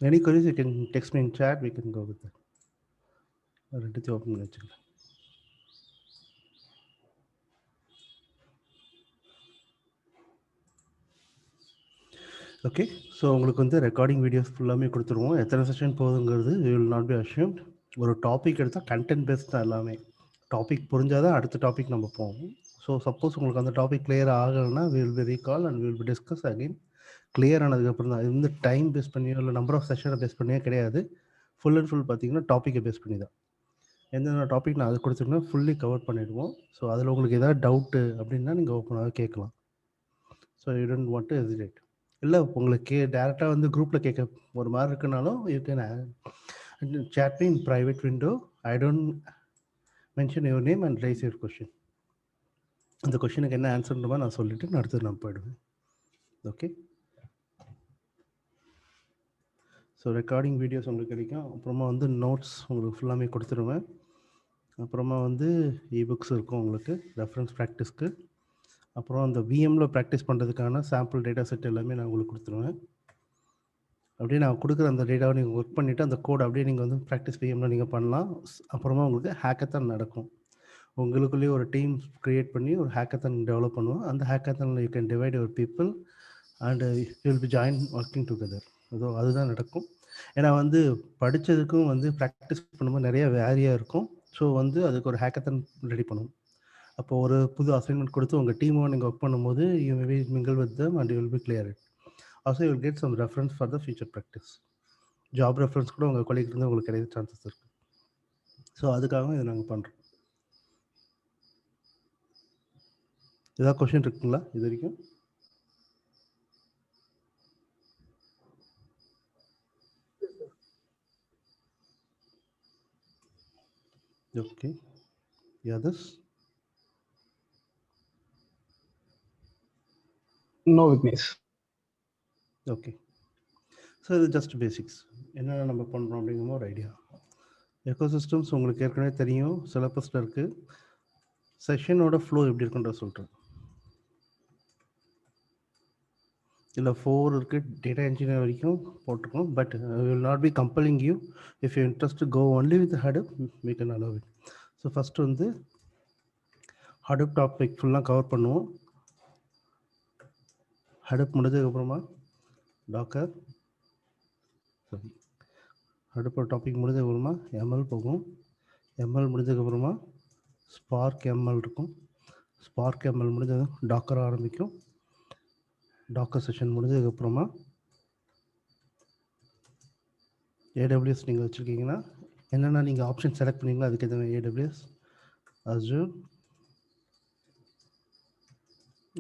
Any queries, you can text me in chat, we can go with that. ரெண்டுத்தையும் open பண்ணி வச்சுக்கலாம். Okay, so உங்களுக்கு வந்து recording videos ஃபுல்லாமே கொடுத்துருவோம். எத்தனை செஷன் போகுதுங்கிறது you will not be assumed. ஒரு டாபிக் எடுத்தால் கண்டென்ட் பேஸ்ட் தான் எல்லாமே. டாபிக் புரிஞ்சால் தான் அடுத்த டாபிக் நம்ம போவோம். ஸோ சப்போஸ் உங்களுக்கு அந்த டாபிக் கிளியர் ஆகலைன்னா will be recall and will be discuss again. Clear ஆனதுக்கப்புறம் தான். இது வந்து டைம் பேஸ் பண்ணியோ இல்லை நம்பர் ஆஃப் செஷனை பேஸ் பண்ணியோ கிடையாது. ஃபுல் அண்ட் ஃபுல் பார்த்தீங்கன்னா டாப்பிக்கை பேஸ் பண்ணி தான். எந்தெந்த டாபிக் நான் அது கொடுத்துருந்தா ஃபுல்லி கவர் பண்ணிவிடுவோம். ஸோ அதில் உங்களுக்கு ஏதாவது டவுட்டு அப்படின்னா நீங்கள் ஓப்பனாக கேட்கலாம். So you don't want to hesitate. இல்லை உங்களுக்கு டேரெக்டாக வந்து குரூப்பில் கேட்க ஒரு மாதிரி இருக்குனாலும் you can chat me in private window. I don't mention your name and raise your question. அந்த கொஷனுக்கு என்ன ஆன்சர்ன்றமா நான் சொல்லிவிட்டு நான் அடுத்து நான் போயிடுவேன். ஓகே, ஸோ ரெக்கார்டிங் வீடியோஸ் உங்களுக்கு கிடைக்கும். அப்புறமா வந்து நோட்ஸ் உங்களுக்கு ஃபுல்லாமே கொடுத்துருவேன். அப்புறமா வந்து இபுக்ஸ் இருக்கும் உங்களுக்கு ரெஃபரன்ஸ் ப்ராக்டிஸ்க்கு. அப்புறம் அந்த விஎம்மில் ப்ராக்டிஸ் பண்ணுறதுக்கான சாம்பிள் டேட்டா செட் எல்லாமே நான் உங்களுக்கு கொடுத்துருவேன். அப்படியே நான் கொடுக்குற அந்த டேட்டாவை நீங்கள் ஒர்க் பண்ணிவிட்டு அந்த கோட் அப்படியே நீங்கள் வந்து ப்ராக்டிஸ் விஎம்மில் நீங்கள் பண்ணலாம். அப்புறமா உங்களுக்கு ஹேக்கத்தான் நடக்கும். உங்களுக்குள்ளேயே ஒரு டீம் க்ரியேட் பண்ணி ஒரு ஹேக்கத்தான் டெவலப் பண்ணுவோம். அந்த ஹேக்கத்தானில் you can divide your people and you will be join working together. அதுதான் நடக்கும். ஏன்னா வந்து படித்ததுக்கும் வந்து ப்ராக்டிஸ் பண்ணும்போது நிறைய வேரியாக இருக்கும். ஸோ வந்து அதுக்கு ஒரு ஹேக்கத்தான் ரெடி பண்ணுவோம். அப்போது ஒரு புது அசைன்மெண்ட் கொடுத்து உங்கள் டீமோட நீங்கள் ஒர்க் பண்ணும்போது you may be mingle with them and you will be clear it. Also you will get some reference for the future practice. Job reference கூட உங்கள் கொலீக் இருந்து உங்களுக்கு கிடைக்கிற சான்சஸ் இருக்குது. ஸோ அதுக்காக இதை நாங்கள் பண்ணுறோம். ஏதாவது கொஷின் இருக்குங்களா இது வரைக்கும்? Okay, others? No, Vignesh. Okay, so இது ஜஸ்ட் பேசிக்ஸ். என்னென்ன நம்ம பண்ணுறோம் அப்படிங்கிற ஒரு ஐடியா. எக்கோசிஸ்டம்ஸ் உங்களுக்கு ஏற்கனவே தெரியும், சிலபஸில் இருக்குது. செஷனோட ஃப்ளோ எப்படி இருக்குன்ற சொல்கிறேன். இல்லை 4 இருக்குது, டேட்டா இன்ஜினியர் வரைக்கும் போட்டிருக்கோம். But will not be compelling you. If you interest go only with Hadoop, we can allow it. So first வந்து ஹடப் டாபிக் ஃபுல்லாக கவர் பண்ணுவோம். ஹடப் முடிஞ்சதுக்கப்புறமா டாக்கர், சரி, ஹடப் டாபிக் முடிஞ்சதுக்கப்புறமா எம்எல் போகும். எம்எல் முடிஞ்சதுக்கப்புறமா ஸ்பார்க் எம்எல் இருக்கும். ஸ்பார்க் எம்எல் முடிஞ்சதும் Docker ஆரம்பிக்கும். Docker session முடிஞ்சதுக்கப்புறமா AWS நீங்கள் வச்சுருக்கீங்கன்னா என்னென்னா நீங்கள் ஆப்ஷன் செலக்ட் பண்ணிங்களோ அதுக்கு எதுவும் AWS, Azure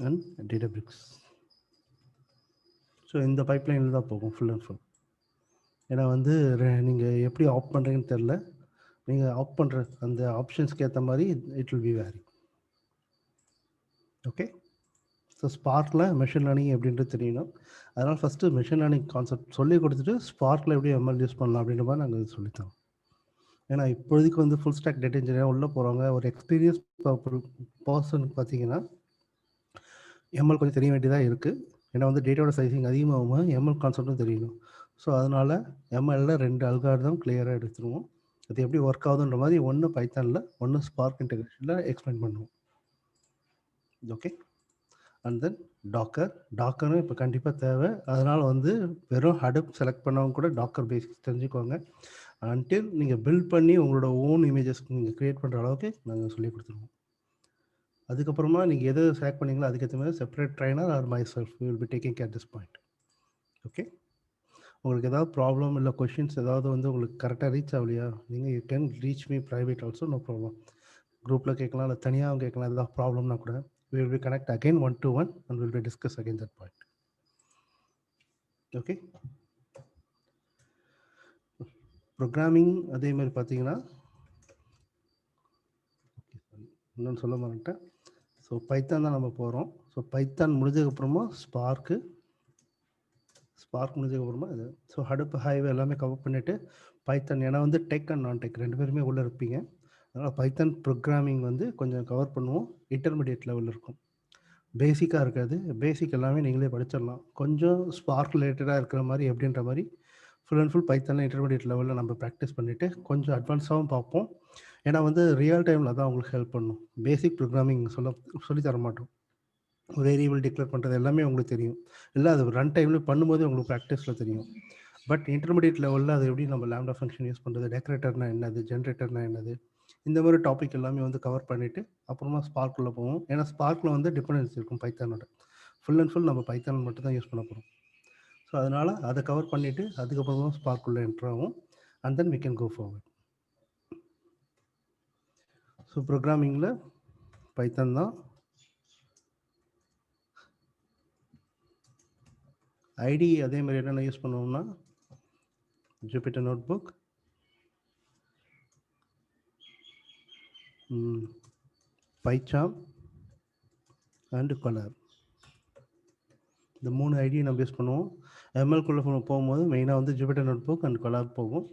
and Databricks. So இந்த பைப்லைனில் தான் போகும் ஃபுல் அண்ட் ஃபுல். ஏன்னா வந்து நீங்கள் எப்படி ஆப் பண்ணுறீங்கன்னு தெரில. நீங்கள் ஆப் பண்ணுற அந்த ஆப்ஷன்ஸ்க்கு ஏற்ற மாதிரி it will be vary. Okay, so ஸ்பார்க்கில் மெஷின் லேர்னிங் எப்படின்றது தெரியணும். அதனால் ஃபஸ்ட்டு மெஷின் லேர்னிங் கான்செப்ட் சொல்லி கொடுத்துட்டு ஸ்பார்க்கில் எப்படி எம்எல் யூஸ் பண்ணலாம் அப்படின்ற மாதிரி நாங்கள் சொல்லித்தரோம். ஏன்னா இப்போதைக்கு வந்து ஃபுல் ஸ்டாக் டேட்டா இன்ஜினியர் உள்ளே போகிறவங்க ஒரு எக்ஸ்பீரியன்ஸ் பர்சனுக்கு பார்த்தீங்கன்னா எம்எல் கொஞ்சம் தெரிய வேண்டியதாக இருக்குது. ஏன்னா வந்து டேட்டாவோட சைஸிங் அதிகமாகும், எம்எல் கான்செப்ட்டும் தெரியணும். ஸோ அதனால் எம்எல்ல 2 அல்காரிதம் கிளியராக எடுத்துருவோம். அது எப்படி ஒர்க் ஆகுதுன்ற மாதிரி ஒன்று பைத்தானில், ஒன்று ஸ்பார்க் இன்டெகிரேஷனில் எக்ஸ்பிளைன் பண்ணுவோம். ஓகே, அண்ட் தென் டாக்கரும் இப்போ கண்டிப்பாக தேவை. அதனால் வந்து வெறும் ஹடப் செலக்ட் பண்ணவங்க கூட டாக்கர் பேசிக்ஸ் தெரிஞ்சுக்கோங்க. அன்டில் நீங்கள் பில்ட் பண்ணி உங்களோட ஓன் இமேஜஸ் நீங்கள் க்ரியேட் பண்ணுற அளவுக்கு நாங்கள் சொல்லி கொடுத்துருவோம். அதுக்கப்புறமா நீங்கள் எது செலக்ட் பண்ணீங்களோ அதுக்கேற்ற மாதிரி separate trainer R my self will be taking care this point. Okay, உங்களுக்கு ஏதாவது ப்ராப்ளம் இல்லை கொஷின்ஸ் ஏதாவது வந்து உங்களுக்கு கரெக்டாக ரீச் ஆகலையா, நீங்கள் you can reach me private also, no problem. குரூப்பில் கேட்கலாம், இல்லை தனியாக கேட்கலாம். ஏதாவது ப்ராப்ளம்னா கூட we will be connect again 1-to-1 and we'll be discuss again that point. Okay, programming அதே மாதிரி பார்த்தீங்கன்னா இன்னொன்று சொல்ல மாட்டேன். ஸோ பைத்தான் தான் நம்ம போகிறோம். ஸோ பைத்தான் முடிஞ்சதுக்கப்புறமா ஸ்பார்க் முடிஞ்சதுக்கப்புறமா இது. ஸோ ஹடப் ஹைவே எல்லாமே கவர் பண்ணிவிட்டு பைத்தான், ஏன்னா வந்து டெக் அண்ட் நான் டெக் 2 பேருமே உள்ளே இருப்பீங்க. அதனால் பைத்தான் ப்ரோக்ராமிங் வந்து கொஞ்சம் கவர் பண்ணுவோம். இன்டர்மீடியட் லெவலில் இருக்கும், பேசிக்காக இருக்காது. பேசிக் எல்லாமே நீங்களே படிச்சிடலாம். கொஞ்சம் ஸ்பார்க் ரிலேட்டடாக இருக்கிற மாதிரி எப்படின்ற மாதிரி ஃபுல் அண்ட் ஃபுல் பைத்தானில் இன்டர்மீடியட் லெவலில் நம்ம ப்ராக்டிஸ் பண்ணிவிட்டு கொஞ்சம் அட்வான்ஸாகவும் பார்ப்போம். ஏன்னா வந்து ரியல் டைமில் தான் உங்களுக்கு ஹெல்ப் பண்ணும். பேசிக் ப்ரோக்ராமிங் சொல்லி தர மாட்டோம். வேரியபிள் டிக்ளேர் பண்ணுறது எல்லாமே உங்களுக்கு தெரியும். இல்லை அது ரன் டைமில் பண்ணும்போது உங்களுக்கு ப்ராக்டிஸில் தெரியும். பட் இன்டர்மீடியட் லெவலில் அது எப்படி நம்ம லேம்டா ஃபங்க்ஷன் யூஸ் பண்ணுறது, டெக்கரேட்டர்னா என்னது, ஜென்ரேட்டர்னா என்னது, இந்த மாதிரி டாபிக் எல்லாமே வந்து கவர் பண்ணிவிட்டு அப்புறமா ஸ்பார்க்குள்ளே போவோம். ஏன்னா ஸ்பார்க்கில் வந்து டிபெண்டன்சி இருக்கும் பைத்தானோட. ஃபுல் அண்ட் ஃபுல் நம்ம பைத்தான் மட்டும் தான் யூஸ் பண்ண போகிறோம். ஸோ அதனால் அதை கவர் பண்ணிவிட்டு அதுக்கப்புறமா ஸ்பார்க்குள்ளே என்ட்ரு ஆகும். And then we can go forward. So ப்ரோக்ராமிங்கில் பைத்தான் தான். ஐடி அதே மாதிரி என்னென்ன யூஸ் பண்ணுவோம்னா Jupyter notebook, PyCharm and Colab. இந்த 3 ஐடியை நம்ம யூஸ் பண்ணுவோம். எம்எல்குள்ளே போகும்போது மெயினாக வந்து ஜூபிட்டர் நோட்புக் அண்ட் கொலாப் போகும்.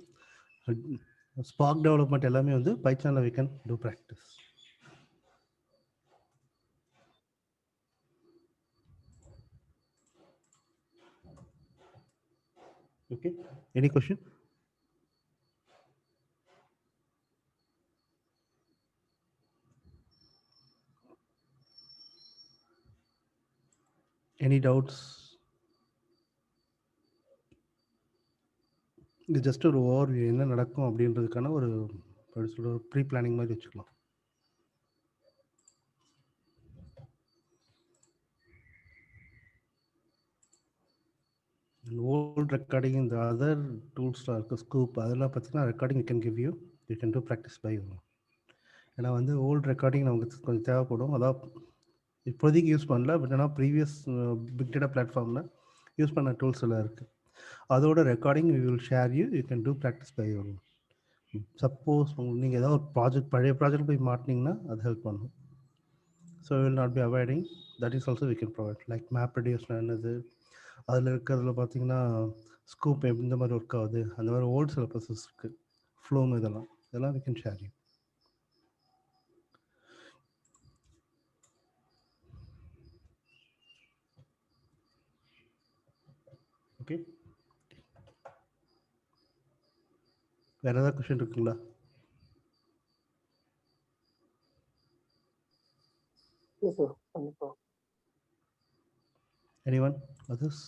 ஸ்பார்க் டெவலப்மெண்ட் எல்லாமே வந்து பைத்தானில் we can do practice. Okay, any question? Any doubts? இது ஜஸ்ட் ஒரு ஓவர்வியூ, என்ன நடக்கும் அப்படின்றதுக்கான ஒரு ப்ரீ பிளானிங் மாதிரி வச்சுக்கலாம். ஓல்ட் ரெக்கார்டிங், இந்த அதர் டூல்ஸ்லாம் இருக்குது, ஸ்கூப், அதெல்லாம் பார்த்தீங்கன்னா recording you can give you can do practice by. ஏன்னா வந்து ஓல்ட் ரெக்கார்டிங் நமக்கு கொஞ்சம் தேவைப்படும். அதான் இப்போதைக்கு யூஸ் பண்ணல, பட் ஆனால் ப்ரீவியஸ் பிக் டேட்டா பிளாட்ஃபார்மில் யூஸ் பண்ண டூல்ஸ் எல்லாம் இருக்குது. அதோட recording we will share you can do practice by your. Suppose நீங்கள் ஏதாவது ஒரு ப்ராஜெக்ட் பழைய ப்ராஜெக்ட் போய் மாட்டினீங்கன்னா அது ஹெல்ப் பண்ணும். So will not be avoiding, that is also we can provide. Like map ரெடியூஸ்னா என்னது, அதில் இருக்கிறதுல பார்த்தீங்கன்னா ஸ்கூப் இந்த மாதிரி ஒர்க் ஆகுது, அந்த மாதிரி ஓல்ட் சில ப்ராசஸ் இருக்குது, ஃப்ளோம், இதெல்லாம் we can share you. Okay, வேறு ஏதாவது கொஷின் இருக்குங்களா? Yes, sir. கண்டிப்பா. Anyone others?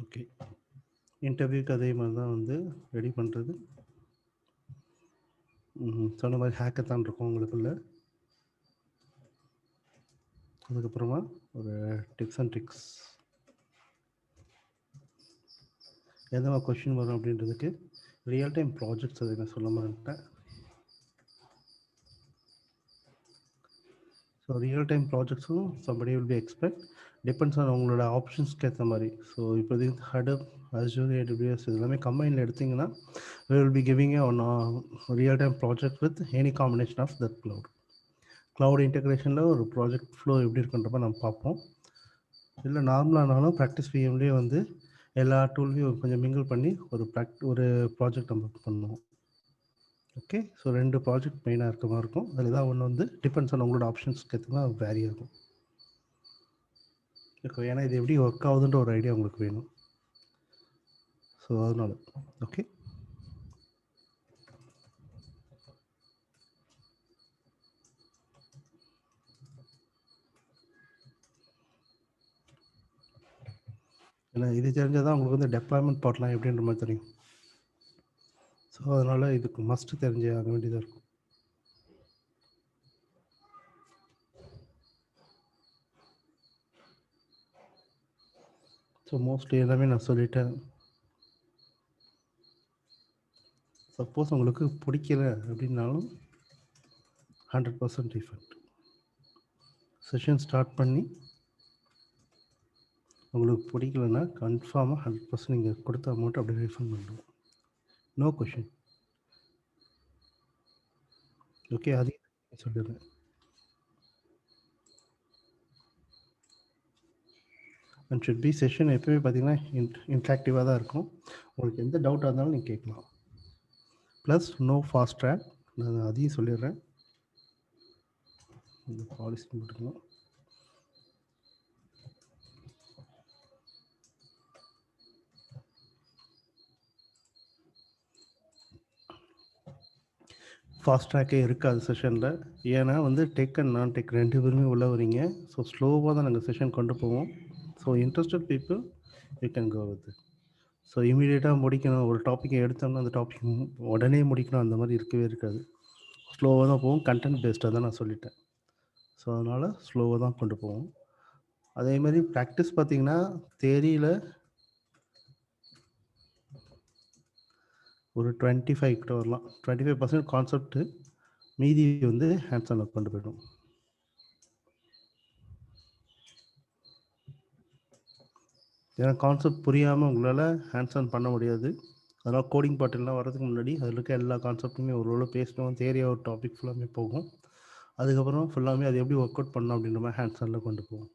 ஓகே, இன்டர்வியூக்கு அதே மாதிரி தான் வந்து ரெடி பண்ணுறது. சொன்ன மாதிரி ஹேக்கத்தான் இருக்கும் உங்களுக்குள்ள. அதுக்கப்புறமா ஒரு டிப்ஸ் அண்ட் ட்ரிக்ஸ், எந்த கொஷின் வரும் அப்படின்றதுக்கு ரியல் டைம் ப்ராஜெக்ட்ஸ் அதை நான் சொல்ல மாட்டேன். ஸோ ரியல் டைம் ப்ராஜெக்ட்ஸும் somebody will be expect, depends on உங்களோட ஆப்ஷன்ஸ்க்கு ஏற்ற மாதிரி. ஸோ இப்போதைக்கு ஹடப், அஸ்யூர், AWS எல்லாமே கம்பைனில் எடுத்திங்கன்னா we will be giving you on real time project with any combination of that cloud integration-ல ஒரு ப்ராஜெக்ட் ஃப்ளோ எப்படி இருக்குன்றப்ப நம்ம பார்ப்போம். இல்லை நார்மலானாலும் ப்ராக்டிஸ் பிஎம்லேயே வந்து எல்லா டூல்லையும் கொஞ்சம் மிங்கிள் பண்ணி ஒரு ப்ராஜெக்ட் நம்ம பண்ணுவோம். ஓகே, ஸோ 2 ப்ராஜெக்ட் மெயினாக இருக்க மாதிரி இருக்கும். அதில் தான் ஒன்று வந்து டிபெண்ட்ஸ் ஆன் உங்களோட ஆப்ஷன்ஸ்க்கு ஏற்றுனா வேரி ஆகும். ஓகே, ஏன்னா இது எப்படி ஒர்க் ஆகுதுன்ற ஒரு ஐடியா உங்களுக்கு வேணும். ஸோ அதனால ஓகே. ஏன்னா இது தெரிஞ்சால் தான் உங்களுக்கு வந்து டெப்ளாய்மெண்ட் பார்ட்லாம் எப்படின்ற மாதிரி தெரியும். ஸோ அதனால் இதுக்கு மஸ்ட்டு தெரிஞ்சு ஆக வேண்டியதாக இருக்கும். ஸோ மோஸ்ட்லி எல்லாமே நான் சொல்லிட்டேன். சப்போஸ் உங்களுக்கு பிடிக்கல அப்படின்னாலும் 100% ரீஃபண்ட். செஷன் ஸ்டார்ட் பண்ணி உங்களுக்கு பிடிக்கலன்னா கன்ஃபார்மாக 100% நீங்கள் கொடுத்த அமௌண்ட் அப்படியே ரீஃபண்ட் பண்ணுவோம். No question. ஓகே, அதையும் சொல்லிடுறேன். அண்ட் ஷுட் பி செஷன் எப்போயுமே பார்த்தீங்கன்னா இன்ட்ராக்டிவாக தான் இருக்கும். உங்களுக்கு எந்த டவுட்டாக இருந்தாலும் நீங்கள் கேட்கலாம். ப்ளஸ் நோ ஃபாஸ்ட் ட்ராக், நான் அதையும் சொல்லிடுறேன். இந்த பாலிசி போட்டுக்கலாம். ஃபாஸ்ட் ட்ராக்கே இருக்காது செஷனில். ஏன்னா வந்து டெக் அண்ட் நான் டெக் 2 பேருமே உள்ள வரீங்க. ஸோ ஸ்லோவாக தான் நாங்கள் செஷன் கொண்டு போவோம். So interested people you can go with. So இமீடியட்டாக முடிக்கணும், ஒரு டாப்பிக்கை எடுத்தோம்னா அந்த டாபிக் உடனே முடிக்கணும், அந்த மாதிரி இருக்கவே இருக்காது. ஸ்லோவாக தான் போவோம். கண்டென்ட் பேஸ்டாக தான் நான் சொல்லிட்டேன். ஸோ அதனால் ஸ்லோவாக தான் கொண்டு போவோம். அதே மாதிரி ப்ராக்டிஸ் பார்த்தீங்கன்னா தேரியில் ஒரு 25 கிட்ட வரலாம். 25% கான்செப்ட்டு, மீதி வந்து ஹேண்ட்ஸ் ஆன் கொண்டு போய்டும். ஏன்னா கான்செப்ட் புரியாமல் உங்களால் ஹேண்ட்ஸ் ஆன் பண்ண முடியாது. அதனால் கோடிங் பாட்டெல்லாம் வரதுக்கு முன்னாடி அதில் இருக்க எல்லா கான்செப்ட்டுமே ஒரு பேசணும். தேரியாக ஒரு டாபிக் ஃபுல்லாமே போகும். அதுக்கப்புறம் ஃபுல்லாமே அது எப்படி ஒர்க் அவுட் பண்ணணும் அப்படின்ற மாதிரி ஹேண்ட்ஸ் ஆனில் கொண்டு போகும்.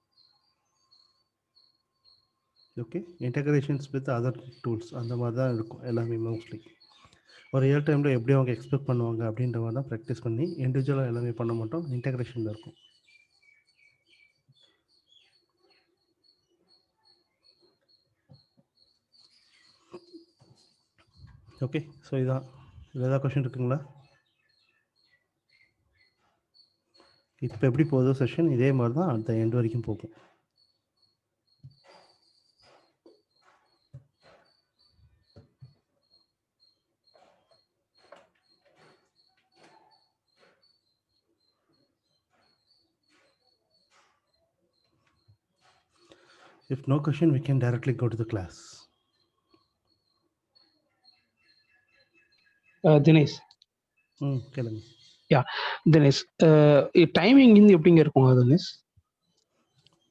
Okay, integrations with other tools அந்த மாதிரி தான் இருக்கும் எல்லாமே. மோஸ்ட்லி ஒரு ரியல் டைமில் எப்படி அவங்க எக்ஸ்பெக்ட் பண்ணுவாங்க அப்படின்ற மாதிரி தான் ப்ராக்டிஸ் பண்ணி இண்டிவிஜுவலாக எல்லாமே பண்ண மாட்டோம். இன்டெகிரேஷனில் இருக்கும். ஓகே, ஸோ இதான். இதில் ஏதாவது கொஷின் இருக்குங்களா? இப்போ எப்படி போகுதோ செஷன் இதே மாதிரி தான் அடுத்த எண்ட் வரைக்கும் போகும். If no question, we can directly go to the class. Dinesh. கேளுங்க. யா தினேஷ், டைமிங் வந்து எப்படிங்க இருக்கும் தினேஷ்?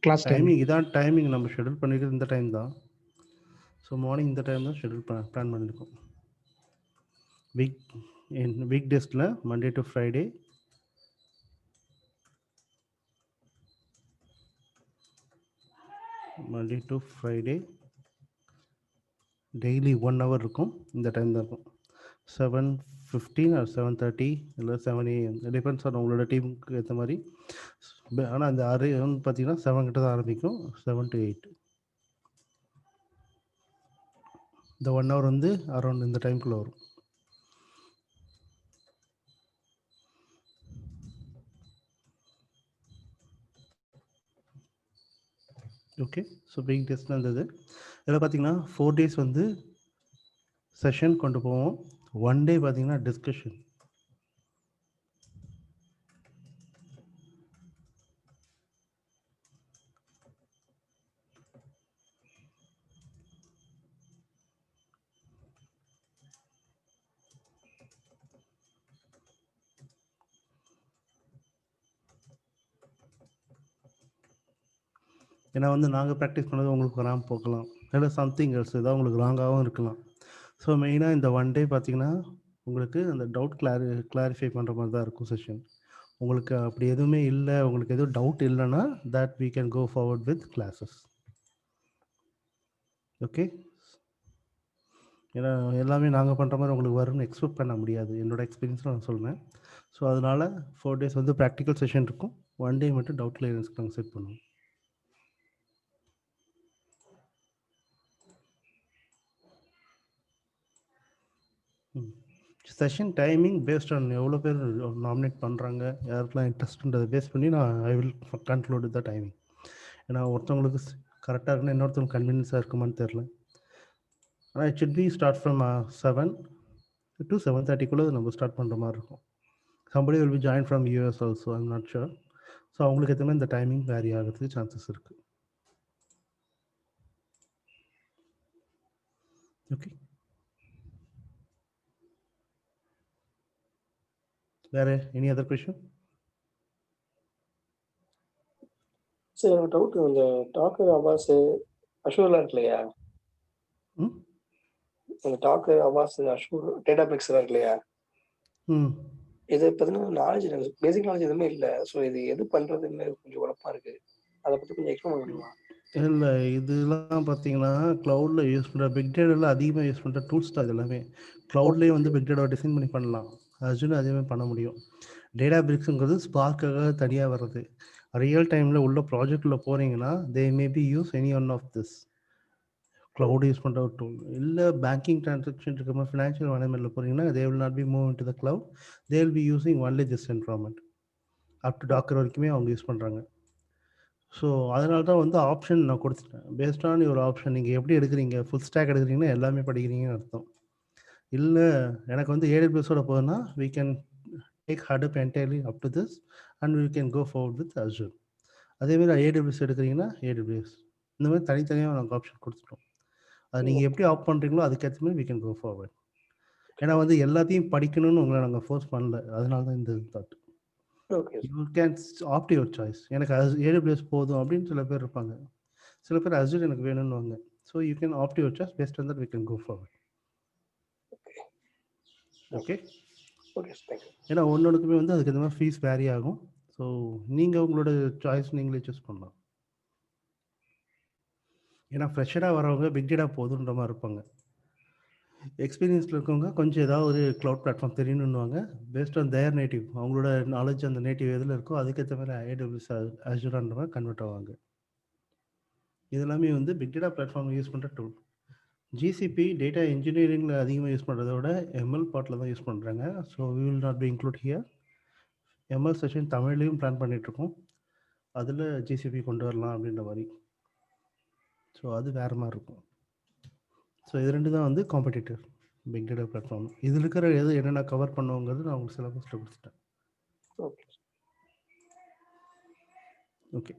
கிளாஸ் டைமிங் இதான் டைமிங் நம்ம ஷெட்யூல் பண்ணிக்கிறது இந்த டைம் தான். ஸோ மார்னிங் இந்த டைம் தான் ஷெட்யூல் பிளான் பண்ணியிருக்கோம். வீக் டேஸில் Monday to Friday daily 1 hour இருக்கும். இந்த டைம் தான் இருக்கும். 7:15 or 7:30 இல்லை 7 AM, டிபெண்ட்ஸ் ஆன் உங்களோட டீமுக்கு ஏற்ற மாதிரி. ஆனால் அந்த 6 பார்த்தீங்கன்னா 7 கிட்ட தான் ஆரம்பிக்கும். 7 to 8 இந்த 1 hour வந்து அரௌண்ட் இந்த டைம்குள்ளே வரும். ஓகே, ஸோ வீக் டேஸ்லாம் இருந்தது. இதில் பார்த்தீங்கன்னா 4 days வந்து செஷன் கொண்டு போவோம். 1 day பார்த்தீங்கன்னா டிஸ்கஷன். ஏன்னா வந்து நாங்கள் ப்ராக்டிஸ் பண்ணது உங்களுக்கு வராமல் போகலாம், இல்லை சம்திங் எல்ஸ் ஏதாவது உங்களுக்கு ராங்காகவும் இருக்கலாம். ஸோ மெயினாக இந்த 1 day பார்த்தீங்கன்னா உங்களுக்கு அந்த டவுட் கிளாரிஃபை பண்ணுற மாதிரி தான் இருக்கும் செஷன். உங்களுக்கு அப்படி எதுவுமே இல்லை, உங்களுக்கு எதுவும் டவுட் இல்லைன்னா that we can go forward with classes. Okay, ஏன்னா எல்லாமே நாங்கள் பண்ணுற மாதிரி உங்களுக்கு வரும்னு எக்ஸ்பெக்ட் பண்ண முடியாது, என்னோடய எக்ஸ்பீரியன்ஸில் நான் சொல்கிறேன். ஸோ அதனால் 4 days வந்து ப்ராக்டிக்கல் செஷன் இருக்கும். 1 day மட்டும் டவுட் கிளியரன்ஸ்க்கு நாங்கள் செட் பண்ணுவோம். செஷன் டைமிங் பேஸ்ட் ஆன் எவ்வளோ பேர் நாமினேட் பண்ணுறாங்க, யாருக்கெல்லாம் இன்ட்ரெஸ்ட்ன்றதை பேஸ் பண்ணி I will conclude the timing. ஏன்னா ஒருத்தவங்களுக்கு கரெக்டாக இருக்குன்னா இன்னொருத்தவங்களுக்கு கன்வீனியன்ஸாக இருக்குமான்னு தெரில. ஆனால் it should be start from 7 to 7:30 நம்ம ஸ்டார்ட் பண்ணுற மாதிரி இருக்கும். somebody will be joined from US also, I'm not sure. So அவங்களுக்கு ஏற்ற மாதிரி இந்த டைமிங் வேரி ஆகிறதுக்கு சான்சஸ் இருக்குது. ஓகே, வேறு எனி அதர் கொஷின்? சரி, எனக்கு டவுட். இந்த டாக்கர் அவாஸ் அஷூர்லாம் இருக்கு இல்லையா? இந்த டாக்கர் அவாஸ் அஷூர் டேட்டாபிக்ஸ் இருக்கு இல்லையா? இதை பற்றின நாலேஜ், பேசிக் நாலேஜ் எதுவுமே இல்லை. ஸோ இது எது பண்ணுறதுன்னு கொஞ்சம் குழப்பமா இருக்குது. அதை பற்றி கொஞ்சம் எக்ஸ்பிளைன் பண்ண முடியுமா? இல்லை, இதெல்லாம் பார்த்தீங்கன்னா க்ளவுடில் யூஸ் பண்ணுற பிக் டேட்டாவில் அதிகமாக யூஸ் பண்ணுற டூல்ஸ் தான் இது எல்லாமே. க்ளவுட்லேயே வந்து பிக் டேட்டாவை டிசைன் பண்ணி பண்ணலாம். அர்ஜுன் அதே மாதிரி பண்ண முடியும். டேட்டா பிரிக்ஸுங்கிறது ஸ்பார்க்காக தனியாக வர்றது. ரியல் டைமில் உள்ள ப்ராஜெக்டில் போகிறீங்கன்னா they maybe use any one of this cloud use பண்ணுற ஒரு டூல். இல்லை பேங்கிங் ட்ரான்சாக்ஷன் இருக்க மாதிரி ஃபினான்ஷியல் மேனேஜ்மெண்ட்டில் போகிறீங்கன்னா they will not be move in to the cloud, they will be using only this environment. Up to docker வரைக்குமே அவங்க use பண்ணுறாங்க. ஸோ அதனால தான் வந்து ஆப்ஷன் நான் கொடுத்துட்டேன். பேஸ்ட் ஆன் யுவர் ஆப்ஷன் நீங்கள் எப்படி எடுக்கிறீங்க, ஃபுல் ஸ்டாக் எடுக்கிறீங்கன்னா எல்லாமே படிக்கிறீங்கன்னு அர்த்தம். இல்லை எனக்கு வந்து ஏடபிள்யூஎஸோட போகுதுன்னா we can take Hadoop entirely up to this and we can go forward with Azure. அதேமாதிரி ஏடபிள்யூஎஸ் எடுக்கிறீங்கன்னா ஏடபிள்யூஎஸ், இந்த மாதிரி தனித்தனியாக நாங்கள் ஆப்ஷன் கொடுத்துட்டோம். அது நீங்கள் எப்படி ஆப் பண்ணுறீங்களோ அதுக்கேற்ற மாதிரி we can go forward. ஏன்னா வந்து எல்லாத்தையும் படிக்கணும்னு உங்களை நாங்கள் ஃபோர்ஸ் பண்ணல, அதனால தான் இந்த thought. You can opt your choice. எனக்கு ஏடபிள்யூஎஸ் போதும் அப்படின்னு சில பேர் இருப்பாங்க, சில பேர் அசூர் எனக்கு வேணும்னுவாங்க. So you can opt your choice, based on that we can go forward. Okay, ஏன்னா ஒன்னொன்றுக்குமே வந்து அதுக்கு இந்த மாதிரி ஃபீஸ் வேரி ஆகும். ஸோ நீங்கள் உங்களோட சாய்ஸ் நீங்களே சூஸ் பண்ணலாம். ஏன்னா ஃப்ரெஷராக வரவங்க பிக் டேட்டா போதுன்ற மாதிரி இருப்பாங்க. எக்ஸ்பீரியன்ஸில் இருக்கவங்க கொஞ்சம் ஏதாவது ஒரு க்ளவுட் பிளாட்ஃபார்ம் தெரியணுன்னுவாங்க. பேஸ்ட் ஆன் தேர் நேட்டிவ், அவங்களோட நாலேஜ் அந்த நேட்டிவ் எதில் இருக்கோ அதுக்கேற்ற மாதிரி ஏடபிள்யூஎஸ் அஜூரான்ற மாதிரி கன்வெர்ட் ஆவாங்க. இதெல்லாமே வந்து பிக் டேட்டா பிளாட்ஃபார்ம் யூஸ் பண்ணுற டூல். ஜிசிபி டேட்டா இன்ஜினியரிங்கில் அதிகமாக யூஸ் பண்ணுறத விட எம்எல் பார்ட்டில் தான் யூஸ் பண்ணுறாங்க. So we will not be include here. ML session தமிழ்லேயும் பிளான் பண்ணிகிட்ருக்கோம், அதில் ஜிசிபி கொண்டு வரலாம் அப்படின்ற மாதிரி. ஸோ அது வேறு மாதிரி இருக்கும். ஸோ இது ரெண்டு தான் வந்து காம்படிட்டிவ் பிக் டேட்டா பிளாட்ஃபார்ம். இதில் இருக்கிற எது என்னென்ன கவர் பண்ணுவோங்கிறது நான் உங்களுக்கு சிலபஸில் கொடுத்துட்டேன். Okay,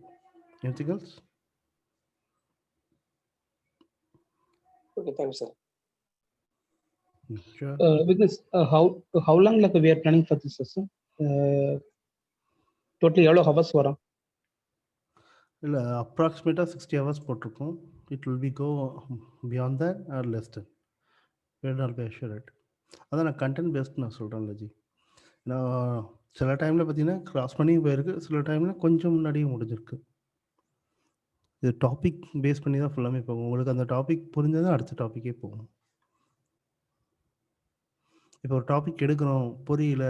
anything else? Okay, thanks, sir. Sure. Because how long like we are planning for this session? Totally எவ்வளோ ஹவர்ஸ் வரும்? இல்லை, அப்ராக்சிமேட்டாக 60 hours போட்டிருக்கோம். It will be go beyond that or less then, will not be assured. அதான் நான் content paste நான் சொல்கிறேன் லஜி. நான் சில டைமில் பார்த்தீங்கன்னா கிராஸ் பண்ணி போயிருக்கு, சில டைமில் கொஞ்சம் முன்னாடியே முடிஞ்சிருக்கு. இது டாபிக் பேஸ் பண்ணி தான் ஃபுல்லாமே போகும். உங்களுக்கு அந்த டாபிக் புரிஞ்சதான் அடுத்த டாப்பிக்கே போகும். இப்போ ஒரு டாபிக் எடுக்கிறோம், புரியல,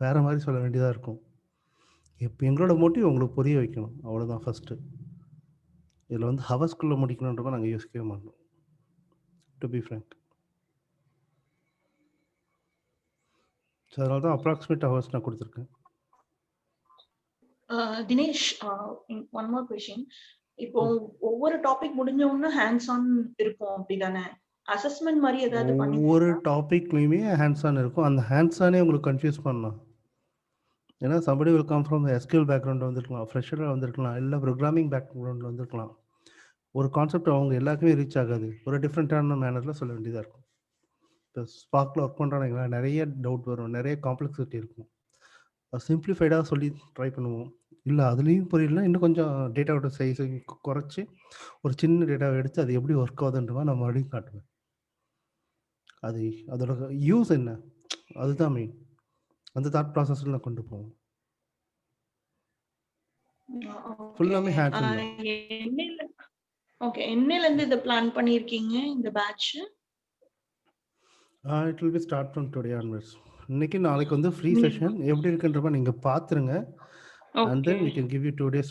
வேறு மாதிரி சொல்ல வேண்டியதாக இருக்கும். இப்போ எங்களோட மோட்டிவ் உங்களுக்கு புரிய வைக்கணும், அவ்வளோதான் ஃபஸ்ட்டு. இதில் வந்து ஹவர்ஸ்குள்ளே முடிக்கணுன்றப்ப நாங்கள் யோசிக்கவே மாட்டோம், டு பி ஃப்ரேங்க். ஸோ அதனால தான் அப்ராக்சிமேட் ஹவர்ஸ் நான் கொடுத்துருக்கேன். Dinesh, one more question. இப்போ ஒவ்வொரு டாபிக் முடிஞ்ச உடனே ஹேண்ட்ஸ் ஆன் இருக்கும் அப்படிதானே? அசஸ்மெண்ட் மாதிரி ஏதாவது பண்ணி ஒவ்வொரு டாபிக்லையுமே ஹேண்ட்ஸ் ஆன் இருக்கும். அந்த ஹேண்ட்ஸ் ஆனே உங்களுக்கு கன்ஃபியூஸ் பண்ணலாம். ஏன்னா somebody will come from SQL background வந்திருக்கலாம், ஃப்ரெஷராக வந்திருக்கலாம், இல்லை ப்ரோக்ராமிங் பேக்ரவுண்டில் வந்திருக்கலாம். ஒரு கான்செப்ட் அவங்க எல்லாருக்குமே ரீச் ஆகாது, ஒரு டிஃப்ரெண்ட்டான மேனரில் சொல்ல வேண்டியதாக இருக்கும். இப்போ ஸ்பார்க்கில் ஒர்க் பண்ணுறாங்கன்னா நிறைய டவுட் வரும், நிறைய காம்ப்ளெக்சிட்டி இருக்கும். சிம்பிளிஃபைடாக சொல்லி ட்ரை பண்ணுவோம். இல்லை அதுலேயும் புரியலன்னா இன்னும் கொஞ்சம் டேட்டாவோட சைஸை குறைச்சி ஒரு சின்ன டேட்டாவை எடுத்து அது எப்படி ஒர்க் ஆகுதுன்றவா நான் மறுபடியும் காட்டுவேன். அது அதோட யூஸ் என்ன, அதுதான் மெயின். அந்த தாட் ப்ராசஸில் நான் கொண்டு போவோம். ஃபுல்லாமே ஹேண்ட்ஸ் ஆன். ஓகே, என்னையில இருந்து இத பிளான் பண்ணிருக்கீங்க இந்த batch? It will be start from today onwards. இன்னைக்கு நாளைக்கு வந்து ஃப்ரீ செஷன் எப்படி இருக்குன்றப்ப நீங்க பாத்துருங்க. And then we can give you 2 days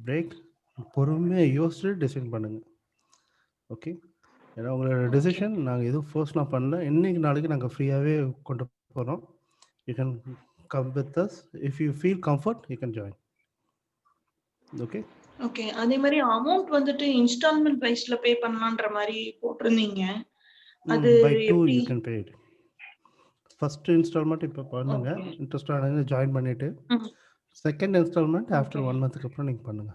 break. பொறுமையாக யோசிச்சு டிசைன் பண்ணுங்க. ஓகே, ஏன்னா உங்களோட டிசிஷன் நாங்கள் எதுவும் ஃபோர்ஸ்லாம் பண்ணல. இன்னைக்கு நாளைக்கு நாங்கள் ஃப்ரீயாகவே கொண்டு போகிறோம். You can come with us. If you feel comfort you can join. Okay okay, அதே மாதிரி அமௌண்ட் வந்துட்டு இன்ஸ்டால்மெண்ட் பிரைஸ்ல பே பண்ணலாம்ன்ற மாதிரி போட்டிருந்தீங்க. அது by 2 எப்படி? you can pay it. First installment இப்போ பண்ணுங்க, இன்ட்ரெஸ்ட் ஆனது ஜாயின் பண்ணிட்டு செகண்ட் இன்ஸ்டால்மெண்ட் ஆஃப்டர் 1 மந்த்க்கு அப்புறம் நீங்க பண்ணுங்க.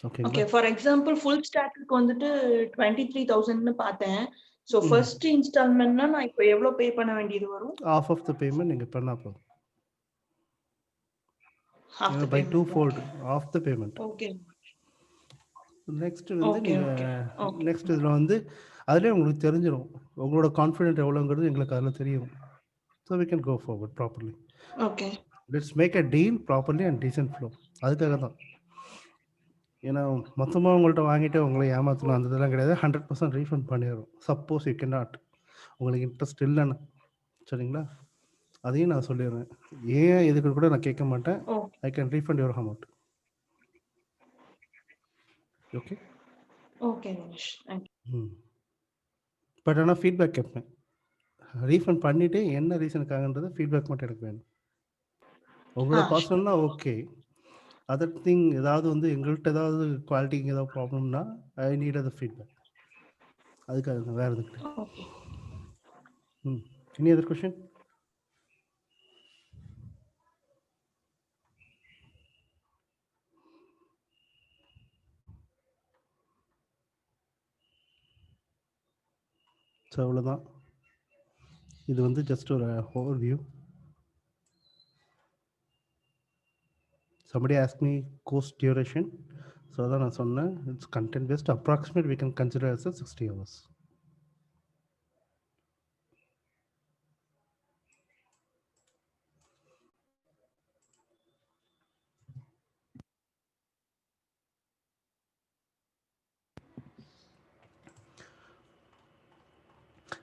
Okay okay, for example full stack வந்துட்டு 23,000 னு பார்த்தேன். சோ ஃபர்ஸ்ட் இன்ஸ்டால்மென்ட்னா நான் இப்போ எவ்வளவு பே பண்ண வேண்டியது வரும்? half of the payment நீங்க பண்ணா போதும். half the by payment. 2-fold half the payment. Okay, next வந்து நீங்க நெக்ஸ்ட் இதுல வந்து அதுலயே உங்களுக்கு தெரிஞ்சிரும் உங்களோட கான்ஃபிடென்ட் எவ்வளவுங்கிறது எங்களுக்கு அதுல தெரியும். So we can go forward properly. Okay, Let's make a deal properly and decent flow. அதுக்காக தான். ஏன்னா மொத்தமாக உங்கள்கிட்ட வாங்கிட்டு உங்களை ஏமாற்றணும் அந்த இதெல்லாம் கிடையாது. 100% ரீஃபண்ட் பண்ணிடுறோம். சப்போஸ் யூ கேன் நாட், உங்களுக்கு இன்ட்ரெஸ்ட் இல்லைன்னு, சரிங்களா? அதையும் நான் சொல்லிடுறேன். ஏன் இதுக்கு கூட நான் கேட்க மாட்டேன். Okay I can refund your amount. Okay. Okay Dinesh, thank you. But ஆனால் ஃபீட்பேக் கேட்பேன். ரீஃபண்ட் பண்ணிவிட்டு என்ன ரீசனுக்காகன்றது ஃபீட்பேக் மட்டும் எனக்கு வேணும். உங்களோட பர்சனல்னா ஓகே. அதர் திங் ஏதாவது வந்து எங்கள்கிட்ட ஏதாவது குவாலிட்டிக்கு ஏதாவது ப்ராப்ளம்னா ஐ நீட் அது ஃபீட்பேக். அதுக்காக தான், வேறு எதுக்கு கிடையாது. Okay. Any other question? So அவ்வளோதான். இது வந்து ஜஸ்ட் ஒரு overview. somebody asked me course duration, so அதான் நான் சொன்னேன். It's content based. Approximate we can consider as a 60 hours.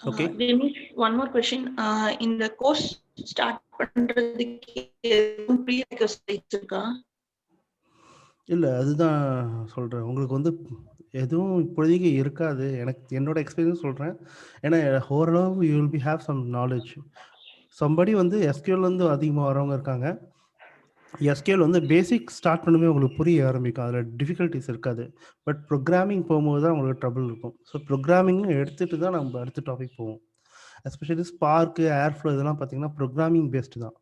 Okay. Dinesh, one more question. இந்த கோர்ஸ் ஸ்டார்ட் பண்றதுக்கு எதுவும் ப்ரீரெக்விசிட்ஸ் இருக்கா? இல்லை, அதுதான் சொல்கிறேன். உங்களுக்கு வந்து எதுவும் இப்போதைக்கு இருக்காது. என்னோட எக்ஸ்பீரியன்ஸ் சொல்கிறேன். ஏன்னா ஓரளவு you will be have some knowledge. Somebody வந்து எஸ்கியூலேருந்து அதிகமாக வரவங்க இருக்காங்க. எஸ்கியூஎல் வந்து பேசிக் ஸ்டார்ட் பண்ணுமே உங்களுக்கு புரிய ஆரம்பிக்கும். அதில் டிஃபிகல்ட்டிஸ் இருக்காது. பட் ப்ரோக்ராமிங் போகும்போது தான் உங்களுக்கு ட்ரபிள் இருக்கும். ஸோ ப்ரோக்ராமிங்கும் எடுத்துகிட்டு தான் நம்ம அடுத்த டாபிக் போவோம். எஸ்பெஷலி ஸ்பார்க்கு, ஏர்ஃப்ளோ இதெல்லாம் பார்த்தீங்கன்னா ப்ரோக்ராமிங் பேஸ்டு தான்.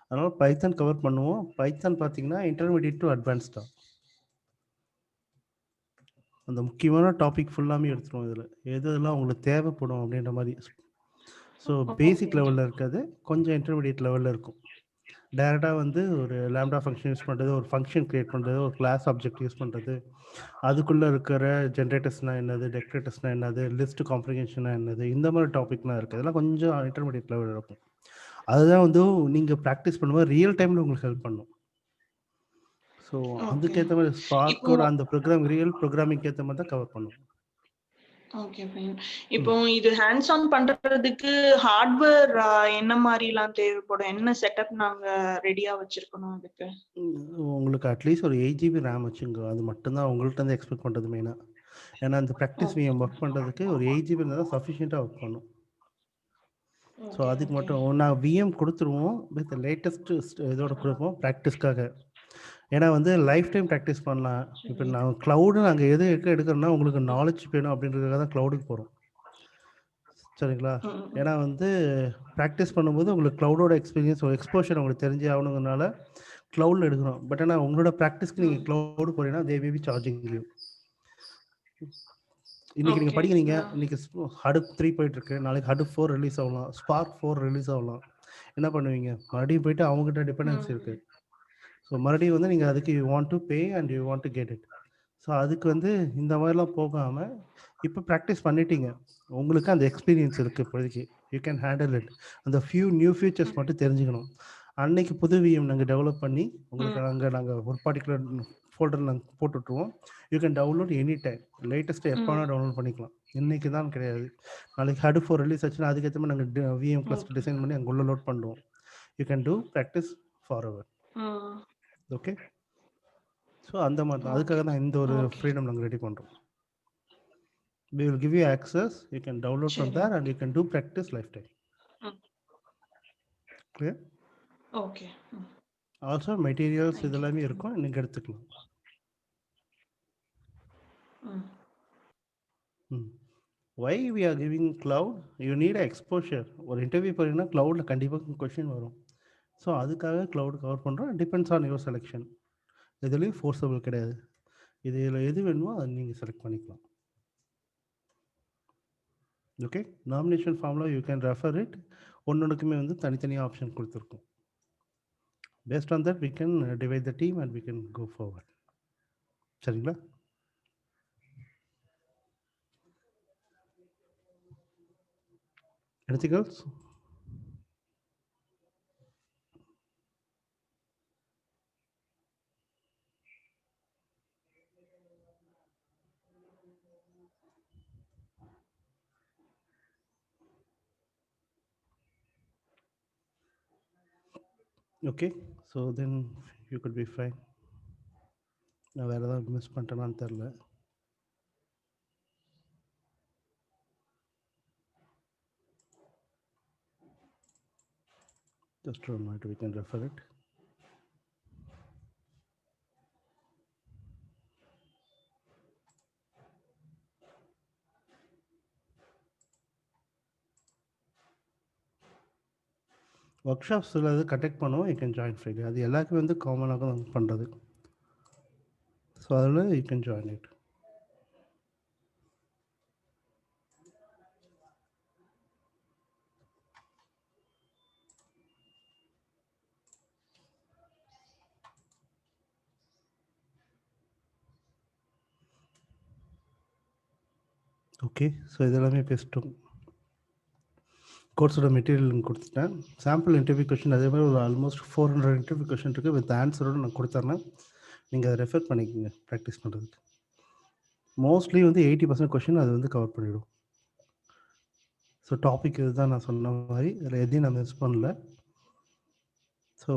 அதனால் பைத்தான் கவர் பண்ணுவோம். பைத்தான் பார்த்தீங்கன்னா இன்டர்மீடியட் டு அட்வான்ஸ் தான். அந்த முக்கியமான டாபிக் ஃபுல்லாமே எடுத்துருவோம். இதில் எதெல்லாம் உங்களுக்கு தேவைப்படும் அப்படின்ற மாதிரி. ஸோ பேசிக் லெவலில் இருக்காது, கொஞ்சம் இன்டர்மீடியட் லெவலில் இருக்கும். டைரெக்டாக வந்து ஒரு லேம்டா ஃபங்க்ஷன் யூஸ் பண்ணுறது, ஒரு ஃபங்க்ஷன் க்ரியேட் பண்ணுறது, ஒரு கிளாஸ் ஆப்ஜெக்ட் யூஸ் பண்ணுறது, அதுக்குள்ளே இருக்கிற ஜென்ரேட்டர்ஸ்னால் என்னது, டெக்ரேட்டர்ஸ்னால் என்னது, லிஸ்ட் காம்ப்ரிகென்ஷனாக என்னது, இந்த மாதிரி டாபிக்லாம் இருக்குது. அதெல்லாம் கொஞ்சம் இன்டர்மீடியட் லெவலில் இருக்கும். அதுதான் வந்து நீங்கள் ப்ராக்டிஸ் பண்ணும்போது ரியல் டைமில் உங்களுக்கு ஹெல்ப் பண்ணும். ஸோ அதுக்கேற்ற மாதிரி ஸ்பார்க்கோட அந்த ரியல் ப்ரோக்ராமிங் ஏற்ற மாதிரி தான் கவர் பண்ணும். Okay fine. இப்போ இது ஹேண்ட்ஸ் ஆன் பண்றதுக்கு ஹார்ட்வேர் என்ன மாதிரிலாம் தேவைப்படும்? என்ன செட்டப் நாங்க ரெடியா வச்சிருக்கணும் அதுக்கு? உங்களுக்கு அட்லீஸ்ட் ஒரு 8 GB ரேம் வச்சுங்க. அது மட்டும்தான் உங்கள்கிட்ட இருந்து எக்ஸ்பெக்ட் பண்ணுறது மெயினாக. ஏன்னா அந்த ப்ராக்டிஸ் விஎம் ஒர்க் பண்ணுறதுக்கு ஒரு 8 GB இருந்தால் தான் சஃபிஷியண்ட்டாக ஒர்க் பண்ணும். ஸோ அதுக்கு மட்டும் நான் விஎம் கொடுத்துருவோம். வித் லேட்டஸ்ட் இதோட கொடுப்போம் ப்ராக்டிஸ்க்காக. ஏன்னா வந்து லைஃப் டைம் ப்ராக்டிஸ் பண்ணலாம். இப்போ நாங்கள் க்ளவுடு நாங்கள் எது எடுக்கிறோன்னா உங்களுக்கு நாலேஜ் வேணும் அப்படின்றதுக்காக தான் க்ளவுடுக்கு போகிறோம். சரிங்களா? ஏன்னா வந்து ப்ராக்டிஸ் பண்ணும்போது உங்களுக்கு க்ளவுடோட எக்ஸ்பீரியன்ஸ், ஒரு எக்ஸ்போஷர் உங்களுக்கு தெரிஞ்சு ஆகணுங்கிறனால க்ளவுடில் எடுக்கிறோம். பட் ஆனால் உங்களோட ப்ராக்டிஸ்க்கு நீங்கள் க்ளவுடு போகிறீங்கன்னா தே மே பி சார்ஜிங் யூ. இன்னைக்கு நீங்கள் படிக்கிறீங்க, இன்னைக்கு ஹடூப் 3 போயிட்டு இருக்கு, நாளைக்கு ஹடூப் 4 ரிலீஸ் ஆகலாம், ஸ்பார்க் 4 ரிலீஸ் ஆகலாம். என்ன பண்ணுவீங்க? மறுபடியும் போயிட்டு அவங்ககிட்ட டிபெண்டன்சி இருக்கு. ஸோ மறுபடியும் வந்து நீங்கள் அதுக்கு you want to pay and you want to get it. So அதுக்கு வந்து இந்த மாதிரிலாம் போகாமல் இப்போ ப்ராக்டிஸ் பண்ணிட்டீங்க, உங்களுக்கு அந்த எக்ஸ்பீரியன்ஸ் இருக்குது இப்போதைக்கு, யூ கேன் ஹேண்டில் இட். அந்த நியூ ஃபியூச்சர்ஸ் மட்டும் தெரிஞ்சுக்கணும். அன்னைக்கு புது விஎம் நாங்கள் டெவலப் பண்ணி உங்களுக்கு நாங்கள் ஒரு பர்டிகுலர் ஃபோல்டர் நாங்கள் போட்டு விட்ருவோம். You can download any time. Latest எப்போ வேணால் டவுன்லோட் பண்ணிக்கலாம். இன்னைக்கு தான் கிடையாது. நாளைக்கு ஹடூப் 4 ரிலீஸ் ஆச்சுன்னா அதுக்கேற்ற மாதிரி நாங்கள் விஎம் கிளஸ்டர் டிசைன் பண்ணி அங்கே உள்ள லோட் பண்ணுவோம். You can do practice for ever. Okay. So அந்த மாதிரி தான், அதுக்காக தான் இந்த ஒரு ஃப்ரீடம் நாங்கள் ரெடி பண்ணுறோம். We will give you access, you can download from there and you can do practice lifetime. Clear? Okay. Also materials இதெல்லாமே இருக்கும், நீங்க எடுத்துக்கலாம். Why we are giving cloud? You need a exposure. ஒரு interview போறீங்கன்னா cloudல கண்டிப்பாக question வரும். So அதுக்காக cloud கவர் பண்ணுறோம். Depends on your selection. இதுலேயும் ஃபோர்ஸபிள் கிடையாது. இதில் எது வேணுமோ அதை நீங்கள் செலக்ட் பண்ணிக்கலாம். ஓகே. நாமினேஷன் ஃபார்மில் யூ கேன் ரெஃபர் இட். ஒன்னொன்றுக்குமே வந்து தனித்தனியாக ஆப்ஷன் கொடுத்துருக்கோம். Based on that we can divide the team and we can go forward. சரிங்களா? Anything else? Okay, so then you could be fine. நான் வேறு ஏதாவது மிஸ் பண்ணிட்டேனான்னு தெரில. Just a minute, we can refer it. ஒர்க் ஷாப்ஸில் அது conduct பண்ணுவோம். You can join Friday. அது எல்லாருக்குமே வந்து காமனாக தான் பண்ணுறது. ஸோ அதில் you can join it. Okay, so இதெல்லாமே பேசிட்டோம். கோர்ஸோட மெட்டீரியல் கொடுத்துட்டேன். சாம்பிள் இன்டர்வியூ கொஷின் அதே மாதிரி ஒரு ஆல்மோஸ்ட் 400 இன்டர்வியூ கொஷின் இருக்குது. வித் ஆன்சரோடு நான் கொடுத்துட்றேன். நீங்கள் அதை ரெஃபர் பண்ணிக்கோங்க ப்ராக்டிஸ் பண்ணுறதுக்கு. மோஸ்ட்லி வந்து 80% கொஷின் அது வந்து கவர் பண்ணிவிடும். ஸோ டாபிக் இதுதான் நான் சொன்ன மாதிரி, அதில் எதையும் நான் மிஸ் பண்ணல. ஸோ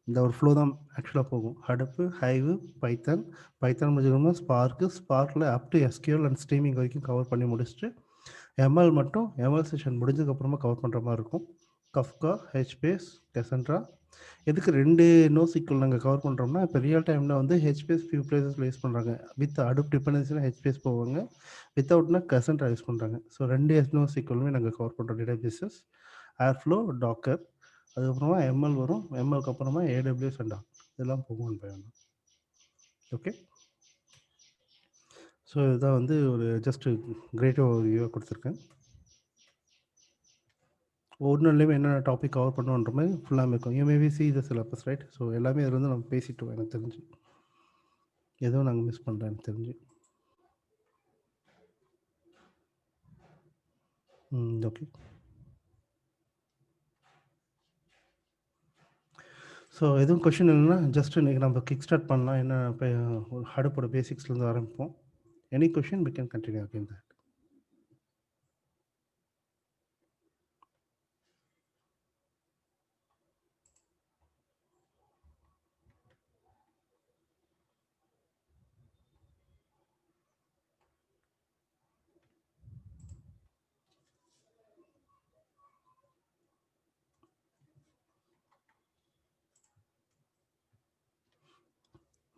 இந்த ஒரு ஃப்ளோ தான் ஆக்சுவலாக போகும். ஹடப்பு, ஹைவு, பைத்தான் முடிஞ்சுக்கணும், ஸ்பார்க்கில் up to SQL and streaming வரைக்கும் கவர் பண்ணி முடிச்சுட்டு எம்எல் மட்டும் எம்எல் செஷன் முடிஞ்சதுக்கப்புறமா கவர் பண்ணுற மாதிரி இருக்கும். கஃப்கா, ஹெச்பேஸ், கெசன்ட்ரா. எதுக்கு 2 NoSQL நாங்கள் கவர் பண்ணுறோம்னா, இப்போ ரியல் டைமில் வந்து ஹெச்பேஸ் ஃபியூ பிளேசஸில் யூஸ் பண்ணுறாங்க. வித் அடுப் டிபெண்டன்சியில் ஹெச்பேஸ் போவாங்க, வித்தவுட்னா கெசன்ட்ரா யூஸ் பண்ணுறாங்க. ஸோ 2 NoSQLமே நாங்கள் கவர் பண்ணுறோம். டேட்டாபேஸஸ், ஏர்ஃப்ளோ, டாக்கர், அதுக்கப்புறமா எம்எல் வரும். எம்எல்க்கு அப்புறமா AWS அண்ட் இதெல்லாம் போகும் பயணம். ஓகே, ஸோ இதுதான் வந்து ஒரு ஜஸ்ட் கிரேட் வியூவாக கொடுத்துருக்கேன். ஒவ்வொன்றுலேயுமே என்னென்ன டாபிக் கவர் பண்ணுன்ற மாதிரி ஃபுல்லாக இருக்கும். You see the syllabus, right? So எல்லாமே இதில் வந்து நம்ம பேசிட்டோம். எனக்கு தெரிஞ்சு எதுவும் நாங்கள் மிஸ் பண்ணுறேன் எனக்கு தெரிஞ்சு. ஓகே, ஸோ எதுவும் கொஷின் இல்லைன்னா ஜஸ்ட் இன்றைக்கி நம்ம கிக் ஸ்டார்ட் பண்ணலாம். என்ன இப்போ ஒரு ஹடப்போட பேசிக்ஸ்லேருந்து ஆரம்பிப்போம். Any question we can continue again that.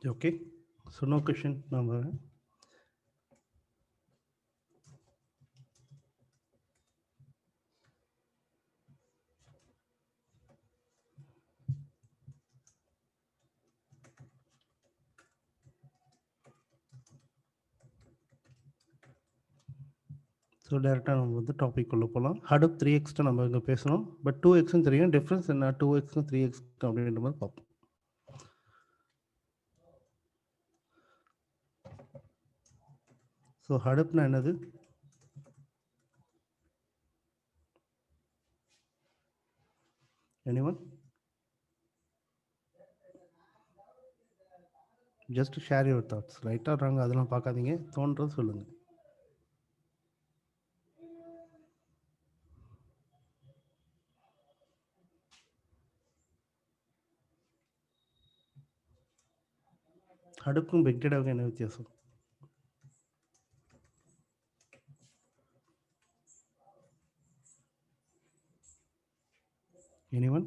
Okay, so no question number. So டேரெக்டாக நம்ம வந்து டாபிக் உள்ள போகலாம். ஹடப் 3x நம்ம இங்கே பேசணும். பட் 2x தெரியும். டிஃப்ரென்ஸ் என்ன 2x 3x அப்படின்ற மாதிரி பார்ப்போம். ஸோ ஹடப்னா என்னது? Anyone? Just share your thoughts. ரைட்டாக ராங்க அதெல்லாம் பார்க்காதீங்க, தோன்றது சொல்லுங்கள். ஹடப்புக்கும் பிக் டேட்டாவுக்கும் என்ன வித்தியாசம்? எனிவன்?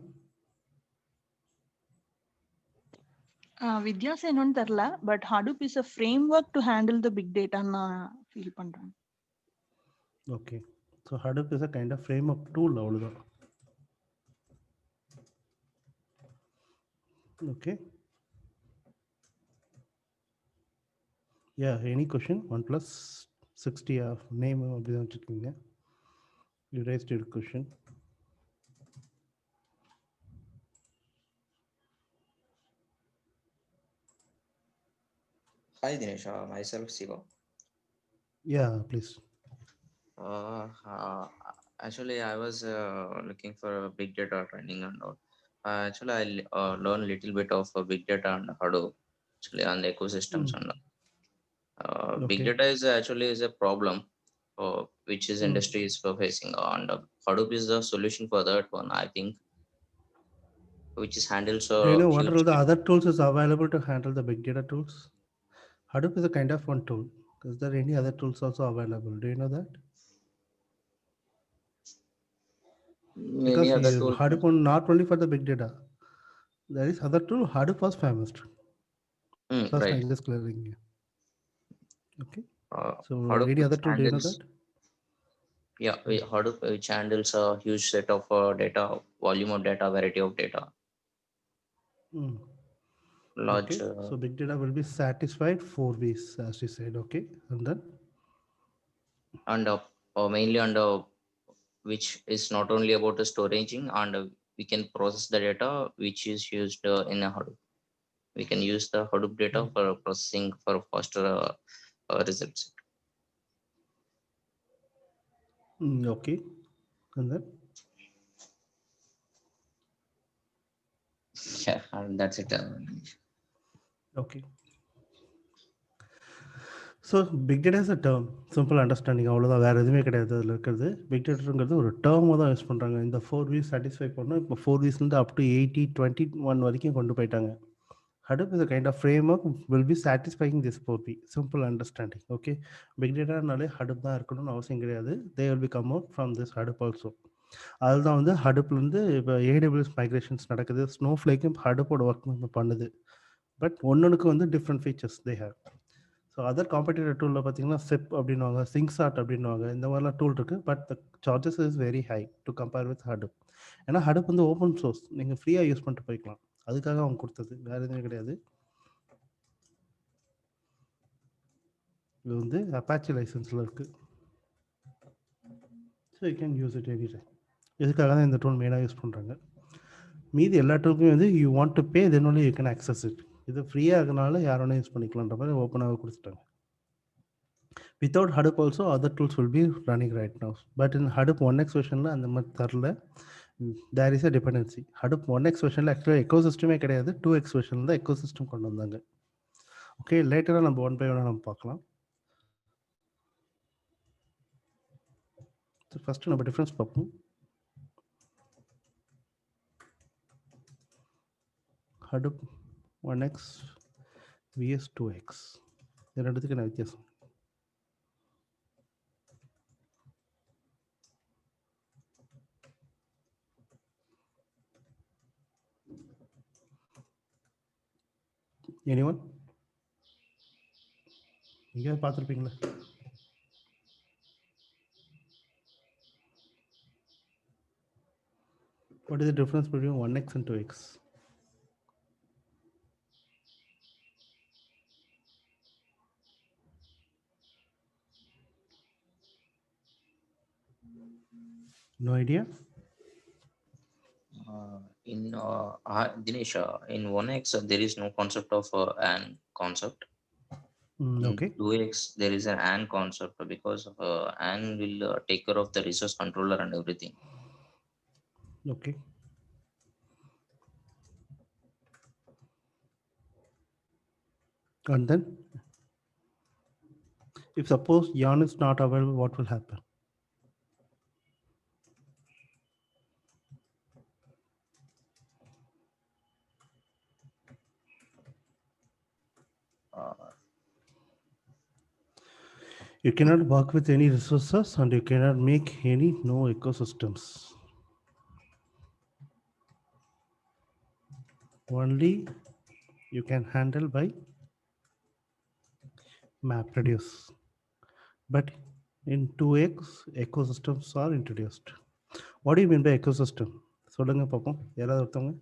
வித்தியாசம் என்னன்னு தெரியல. But Hadoop is a framework to handle the big data நான் ஃபீல் பண்றேன். Okay, so Hadoop is a kind of framework tool, அவ்வளோதான். Okay, yeah any question? 1+60 name அப்படி தான் வச்சுருக்கீங்க. You raised your question. Hi Dinesh, myself Siva. Yeah, please. Actually, I was looking for a big data training and all. Actually, I learned a little bit of big data and Hadoop, actually on the ecosystems and all. Big Okay. data is actually a problem which is industry is facing, and Hadoop is the solution for that one, I think, which is handles Do you know what huge are the data. other tools is available to handle the big data tools? Hadoop is a kind of one tool. Is there any other tools also available? Do you know that? Any Because other tool? Hadoop not only for the big data, there is other tool. Hadoop was famous. First, Right. I'm just clearing you. Okay. So Hadoop any other which tool? Do you know handles, that? Hadoop which handles a huge set of data, volume of data, variety of data, large, Okay. So big data will be satisfied 4 ways, as you said. Okay. And then and mainly under which is not only about the storaging, and we can process the data which is used in a Hadoop. We can use the Hadoop data for processing for faster results. okay. And then Yeah, and that's it. okay. So big data is a term simple understanding அவ்வளோதான், வேறு எதுவுமே கிடையாது அதில் இருக்கிறது. Big டேட்டாங்கிறது ஒரு டேர்மாக தான் use பண்ணுறாங்க. இந்த 4 வீஸ் சாட்டிஸ்ஃபை பண்ணோம். இப்போ 4 வீஸ்லேருந்து அப் டு 80, 21 வரைக்கும் கொண்டு போயிட்டாங்க. Hadoop is a kind of framework will be satisfying this 4V. Simple understanding. Okay. Big data நாலே Hadoop தான் இருக்கணும்னு அவசியம் கிடையாது. They will be come out from this Hadoop also. அதுதான் வந்து ஹடுப்லேருந்து இப்போ AWS மைக்ரேஷன்ஸ் நடக்குது. ஸ்னோஃப்ளேக்கும் ஹடுப்போட ஒர்க் பண்ணுது. பட் ஒன்னொன்றுக்கு வந்து different features they have. So other competitor டூலில் பார்த்தீங்கன்னா செப் அப்படின்வாங்க, சிங்சாட் அப்படின்வாங்க, இந்த மாதிரிலாம் டூல் இருக்குது. But the charges is very high to compare with Hadoop. ஏன்னா ஹடுப் வந்து ஓப்பன் சோர்ஸ், நீங்கள் ஃப்ரீயாக யூஸ் பண்ணிட்டு போய்க்கலாம். அதுக்காக அவங்க கொடுத்தது, வேறு எதுவுமே கிடையாது. இது வந்து அப்பாச்சி லைசன்ஸில் இருக்குது. So you can use it any time. இதுக்காக தான் இந்த டூல் மெயினாக யூஸ் பண்ணுறாங்க. மீதி எல்லா டூலுக்குமே வந்து you want to pay then only you can access it. இது ஃப்ரீயாக இருக்கனால யார் வேணால் யூஸ் பண்ணிக்கலான்ற மாதிரி ஓப்பனாக கொடுத்துட்டாங்க. Without Hadoop also other tools will be running right now. But in Hadoop 1x version அந்த மாதிரி தரல. There is a dependency. Hadoop 1x version actually ecosystem கிடையாது. 2x version தான் ecosystem கொண்டு வந்தாங்க. ஓகே, லேட்டராக நம்ம 1 by 1 நம்ம பார்க்கலாம். ஃபர்ஸ்ட் நம்ம டிஃப்ரென்ஸ் பார்ப்போம். Hadoop 1x vs 2x இது ரெண்டுத்துக்கு என்ன வித்தியாசம்? எனிவன் எங்கேயாவது பார்த்துருப்பீங்களா? What is the difference between 1x and 2x? No idea? Dinesh, in 1x there is no concept of an concept. Okay. In 2x there is an AND concept, because AND will take care of the resource controller and everything. Okay. And then if suppose yarn is not available, what will happen? You cannot work with any resources and you cannot make any no ecosystems. Only you can handle by MapReduce. But in 2x, ecosystems are introduced. What do you mean by ecosystem? சொல்லுங்க பாப்போம், யாராவது ஒருத்தவங்க.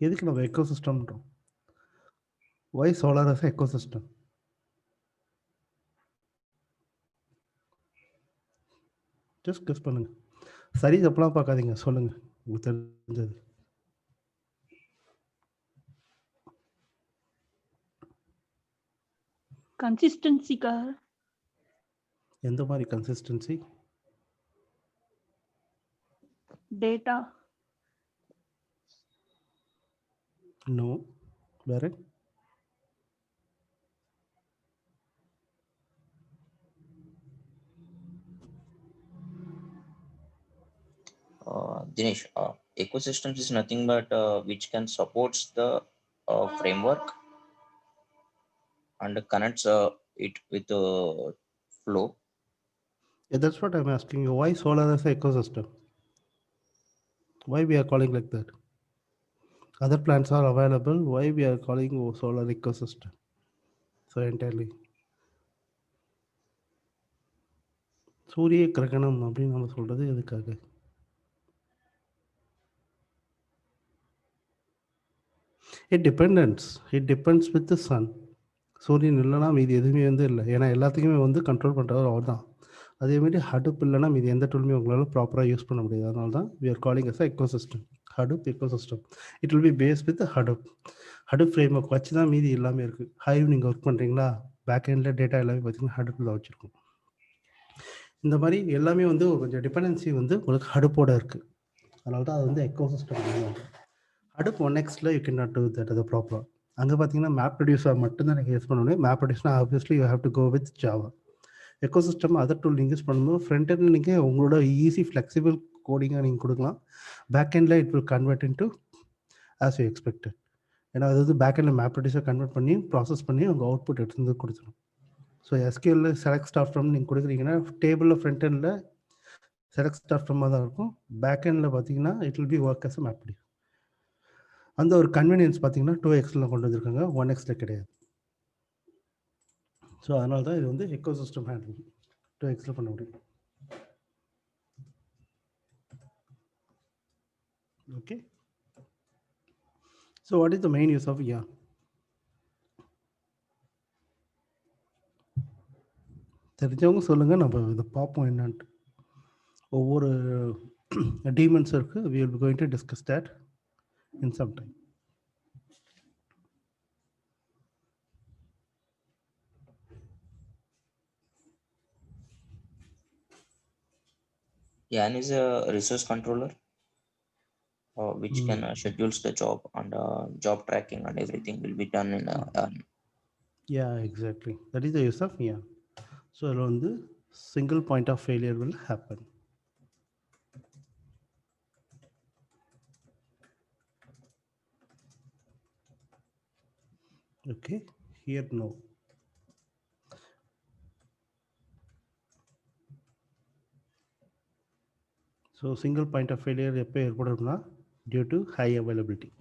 எதுக்கு நம்ம எக்கோசிஸ்டம்ன்றோம்? Why solar as an ecosystem? Just guess பண்ணுங்க. சரி தப்பெல்லாம் பார்க்காதீங்க, சொல்லுங்க உங்களுக்கு தெரிஞ்சது. கன்சிஸ்டன்சிக்கா? எந்த மாதிரி கன்சிஸ்டன்சி? டேட்டா. நோ. வேற? Dinesh, ecosystems is nothing but which can supports the framework and connects it with flow. Yeah, that's what I'm asking you. Why solar as an ecosystem? Why we are calling like that? Other plants are available. Why we are calling solar ecosystem? So entirely. சூரிய கிரகணம் அப்படின்னு நம்ம சொல்றது எதுக்காக? It depends with the sun. சூரியன் இல்லைன்னா மீதி எதுவுமே வந்து இல்லை. ஏன்னா எல்லாத்துக்குமே வந்து கண்ட்ரோல் பண்ணுறவர் அவர் தான். அதேமாதிரி ஹடுப் இல்லைன்னா மீதி எந்த டூலுமே உங்களால் ப்ராப்பராக யூஸ் பண்ண முடியாது. அதனால தான் we are calling as a ecosystem. ஹடுப் ecosystem. It will be based with the ஹடுப். ஹடுப் frame work வச்சு தான் மீதி எல்லாமே இருக்குது. ஹைவ் நீங்கள் ஒர்க் பண்ணுறீங்களா, பேக் எண்டில் டேட்டா எல்லாமே பார்த்தீங்கன்னா ஹடுப்பில் தான் வச்சுருக்கோம். இந்த மாதிரி எல்லாமே வந்து கொஞ்சம் டிபெண்டன்சி வந்து உங்களுக்கு ஹடுப்போட இருக்குது. அதனால தான் அது வந்து எக்கோசிஸ்டம். ஹடுப் 1xல you can not do that அது ப்ராப்பராக. அங்கே பார்த்தீங்கன்னா மேப் ரெடியூஸாக மட்டும்தான் நீங்கள் யூஸ் பண்ணணும். மேப் ரெடியூஸ்னா obviously you have to go with Java. Ecosystem other tool நீங்கள் யூஸ் பண்ணும்போது ஃப்ரண்ட் எண்டில் நீங்கள் உங்களோட ஈஸி ஃப்ளெக்சிபிள் கோடிங்காக நீங்கள் கொடுக்கலாம். பேக் எண்டில் it will convert in to as you expected. ஏன்னா அது வந்து பேக் எண்டில் மேப் ரெடியூஸாக கன்வெர்ட் பண்ணி ப்ராசஸ் பண்ணி உங்கள் அவுட்புட் எடுத்து வந்து கொடுத்துரும். ஸோ எஸ்கியூஎல்ல செலக்ட் ஸ்டார்ட் ஃப்ரம் நீங்கள் கொடுக்குறீங்கன்னா டேபிளில் ஃப்ரண்ட் எண்டில் செலக்ட் ஸ்டார்ட் ஃப்ரம்மாக தான் இருக்கும். பேக் எண்டில் பார்த்தீங்கன்னா it will be work as map reduce. அந்த ஒரு கன்வீனியன்ஸ் பார்த்தீங்கன்னா 2xல கொண்டு வந்திருக்காங்க, 1xல கிடையாது. ஸோ அதனால தான் இது வந்து எக்கோசிஸ்டம் ஹேண்டில் 2xல பண்ண முடியும். Okay, so what is the main use of yarn? தெரிஞ்சவங்க சொல்லுங்கள், நம்ம இதை பார்ப்போம் என்னான்ட்டு. ஒவ்வொரு டீமன்ஸ் இருக்குது. we will be going to discuss that in some time. Yarn is a resource controller which can schedules the job and job tracking and everything will be done in Yarn. Yeah, exactly. That is the use of yarn. So around the single point of failure will happen. Okay, here no. So single point of failure எப்போ ஏற்படும்னா due to high availability.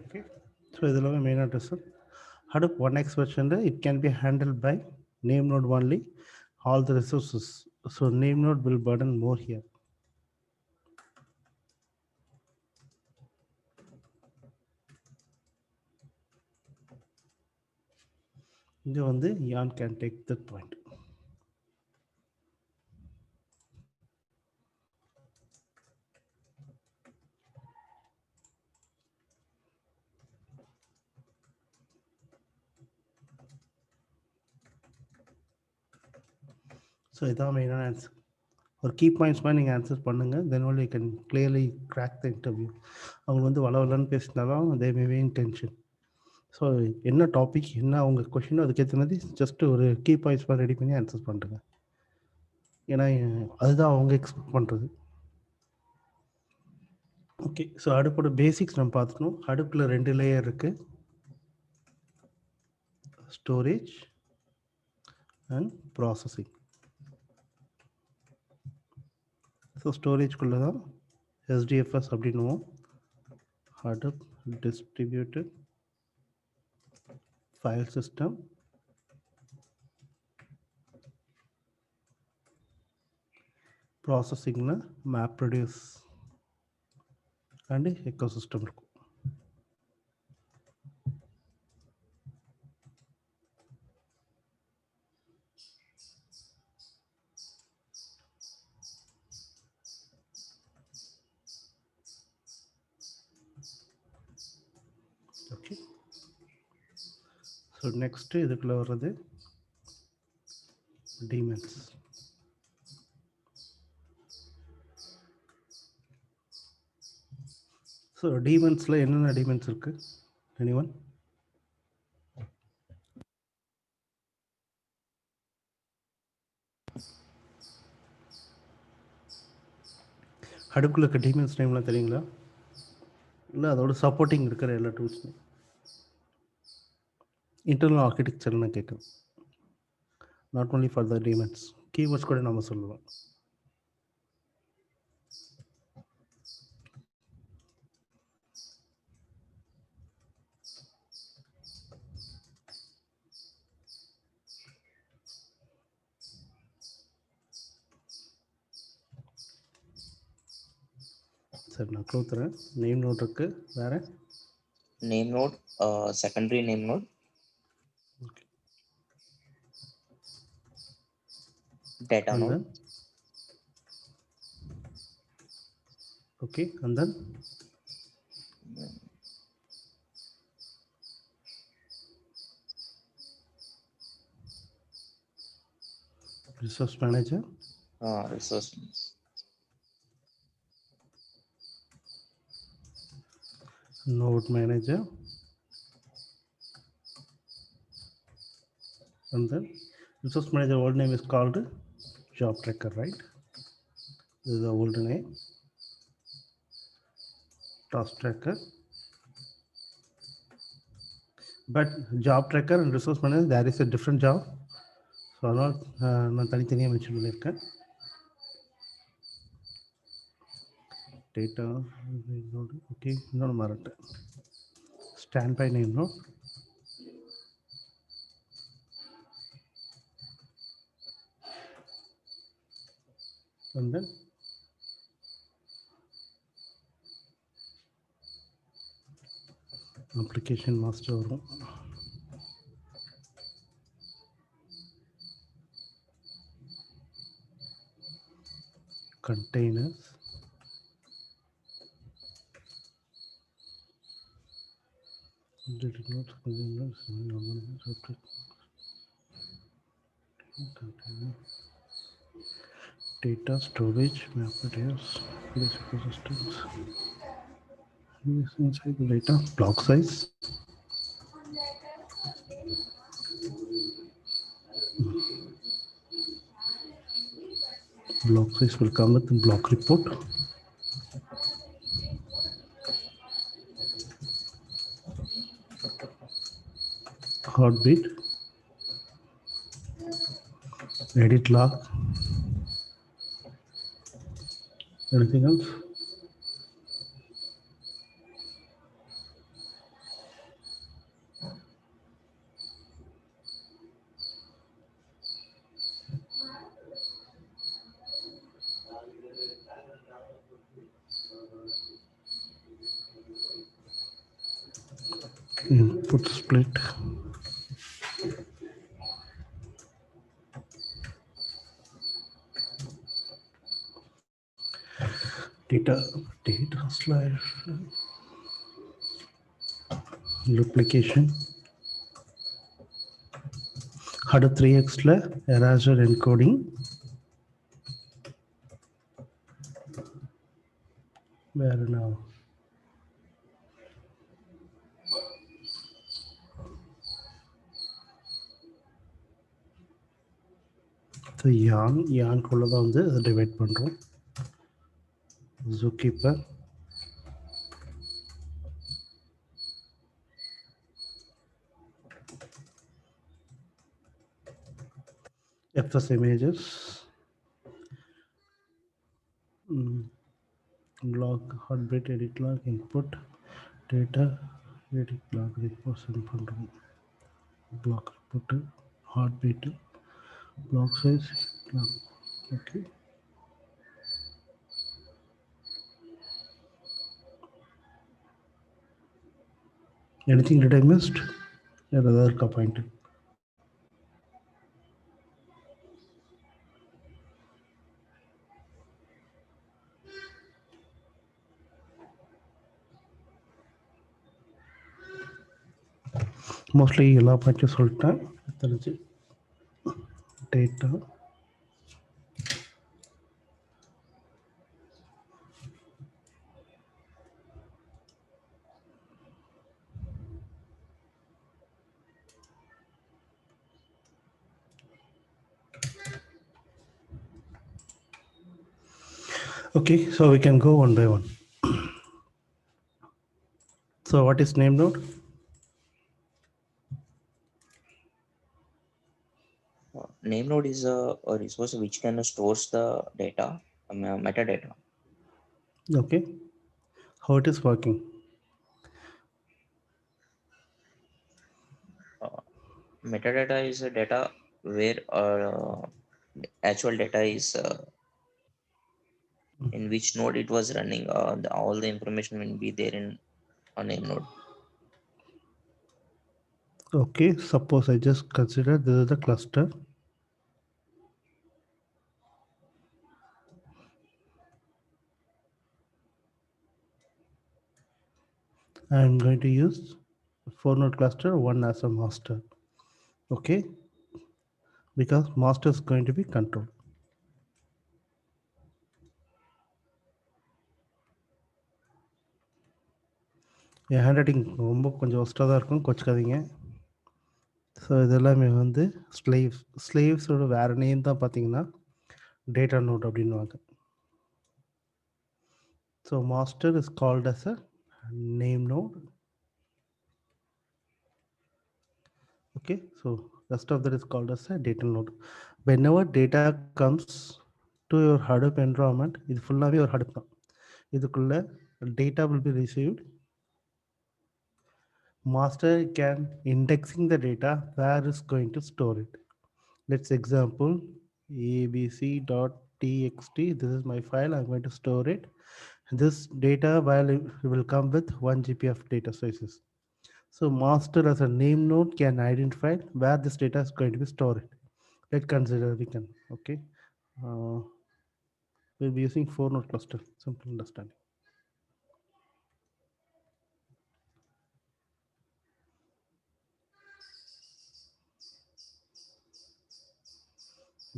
Okay, so இதெல்லாம் main address. Hadoop 1x version it can be handled by name node only all the resources. So name node will burden more here. இது வந்து yarn can take that point. So இதான் மெயினான answer. ஒரு key points மாதிரி நீங்கள் answer பண்ணுங்கள், தென் only you can clearly crack the interview. அவங்க வந்து வளவலன்னு பேசினாலும் they may be in tension. So என்ன டாபிக் என்ன அவங்க கொஷினோ அதுக்கேற்ற மாதிரி ஜஸ்ட் ஒரு கீ பாயிண்ட்ஸ் மாதிரி ரெடி பண்ணி ஆன்சர் பண்ணுறேங்க. ஏன்னா அதுதான் அவங்க எக்ஸ்பெக்ட் பண்ணுறது. ஓகே, ஸோ அடுப்போட பேசிக்ஸ் நம்ம பார்த்துக்கணும். அடுப்பில் 2 லேயர் இருக்குது, ஸ்டோரேஜ் அண்ட் ப்ராசஸிங். ஸோ ஸ்டோரேஜ்குள்ளே தான் SDFS அப்படின்னுவோம், Hadoop Distributed File System. ப்ராசஸிங்னா MapReduce and ecosystem இருக்கும். ஓகே, ஸோ நெக்ஸ்ட்டு இதுக்குள்ளே வர்றது டீமன்ஸ். ஸோ டீமன்ஸில் என்னென்ன டீமன்ஸ் இருக்குது? எனிவன்? ஹடூப்ல இருக்க டீமன்ஸ் நேம்லாம் தெரியுங்களா? இல்லை அதோட சப்போர்ட்டிங் இருக்கிற எல்லா டூல்ஸும் இன்டர்னல் ஆர்கிடெக்சர் நான் கேட்குறேன். Not only for the demons, keywords கூட நம்ம சொல்லலாம். சரி, நான் கொடுத்துறேன். நேம் நோட் இருக்கு. வேற name node, secondary name node, data and node, then okay, and then resource manager, resource, node manager, and then resource manager old name is called job tracker, right? This is the old name. Task tracker, but job tracker and resource manager there is a different job, so நான் தனித்தனியாக mention பண்ணியிருக்கேன். Data node, okay. இன்னொன்று மறட்டேன், stand by name node, and then application master வரும். containers, data storage, mappers, basic systems, inside the data, block size, block size will come with the block report, heartbeat, edit log, anything else? Input split, data slash duplication, Hadoop 3x erasure encoding, where now so yarn குள்ள தான் வந்து divide பண்றோம். zookeeper, fs images, log, heartbeat, edit log, input data, edit log report send பண்றோம். block report, heartbeat, block size, log. Okay, anything that I missed? Another point. Mostly எல்லா பாயிண்ட்டும் சொல்லிட்டேன். தெரிஞ்சு data, Okay, so we can go one by one. So what is name node? Name node is a resource which can stores the data, metadata. Okay, how it is working? Metadata is a data where actual data is in which node it was running. All the information will be there in a name node. Okay, suppose I just consider this is the cluster. I'm going to use 4-node cluster, one as a master. Okay, because master is going to be controlled. N handwriting ரொம்ப கொஞ்சம் ஒஸ்ட்டாக தான் இருக்கும், கொச்சிக்காதீங்க. So இதெல்லாமே வந்து ஸ்லேவ்ஸோட வேறு name தான் பார்த்தீங்கன்னா data node அப்படின்வாங்க. So master is called as a name node. Okay, so rest of that is called as a data node. Whenever data comes to your Hadoop environment, இது ஃபுல்லாகவே ஒரு Hadoop தான். இதுக்குள்ள data will be received. Master can indexing the data where is going to store it. Let's example abc.txt. This is my file. I'm going to store it. This data will come with 1 GB of data sizes. So master as a name node can identify where this data is going to be stored. Let's consider we can, okay. We'll be using 4-node cluster, simple understanding.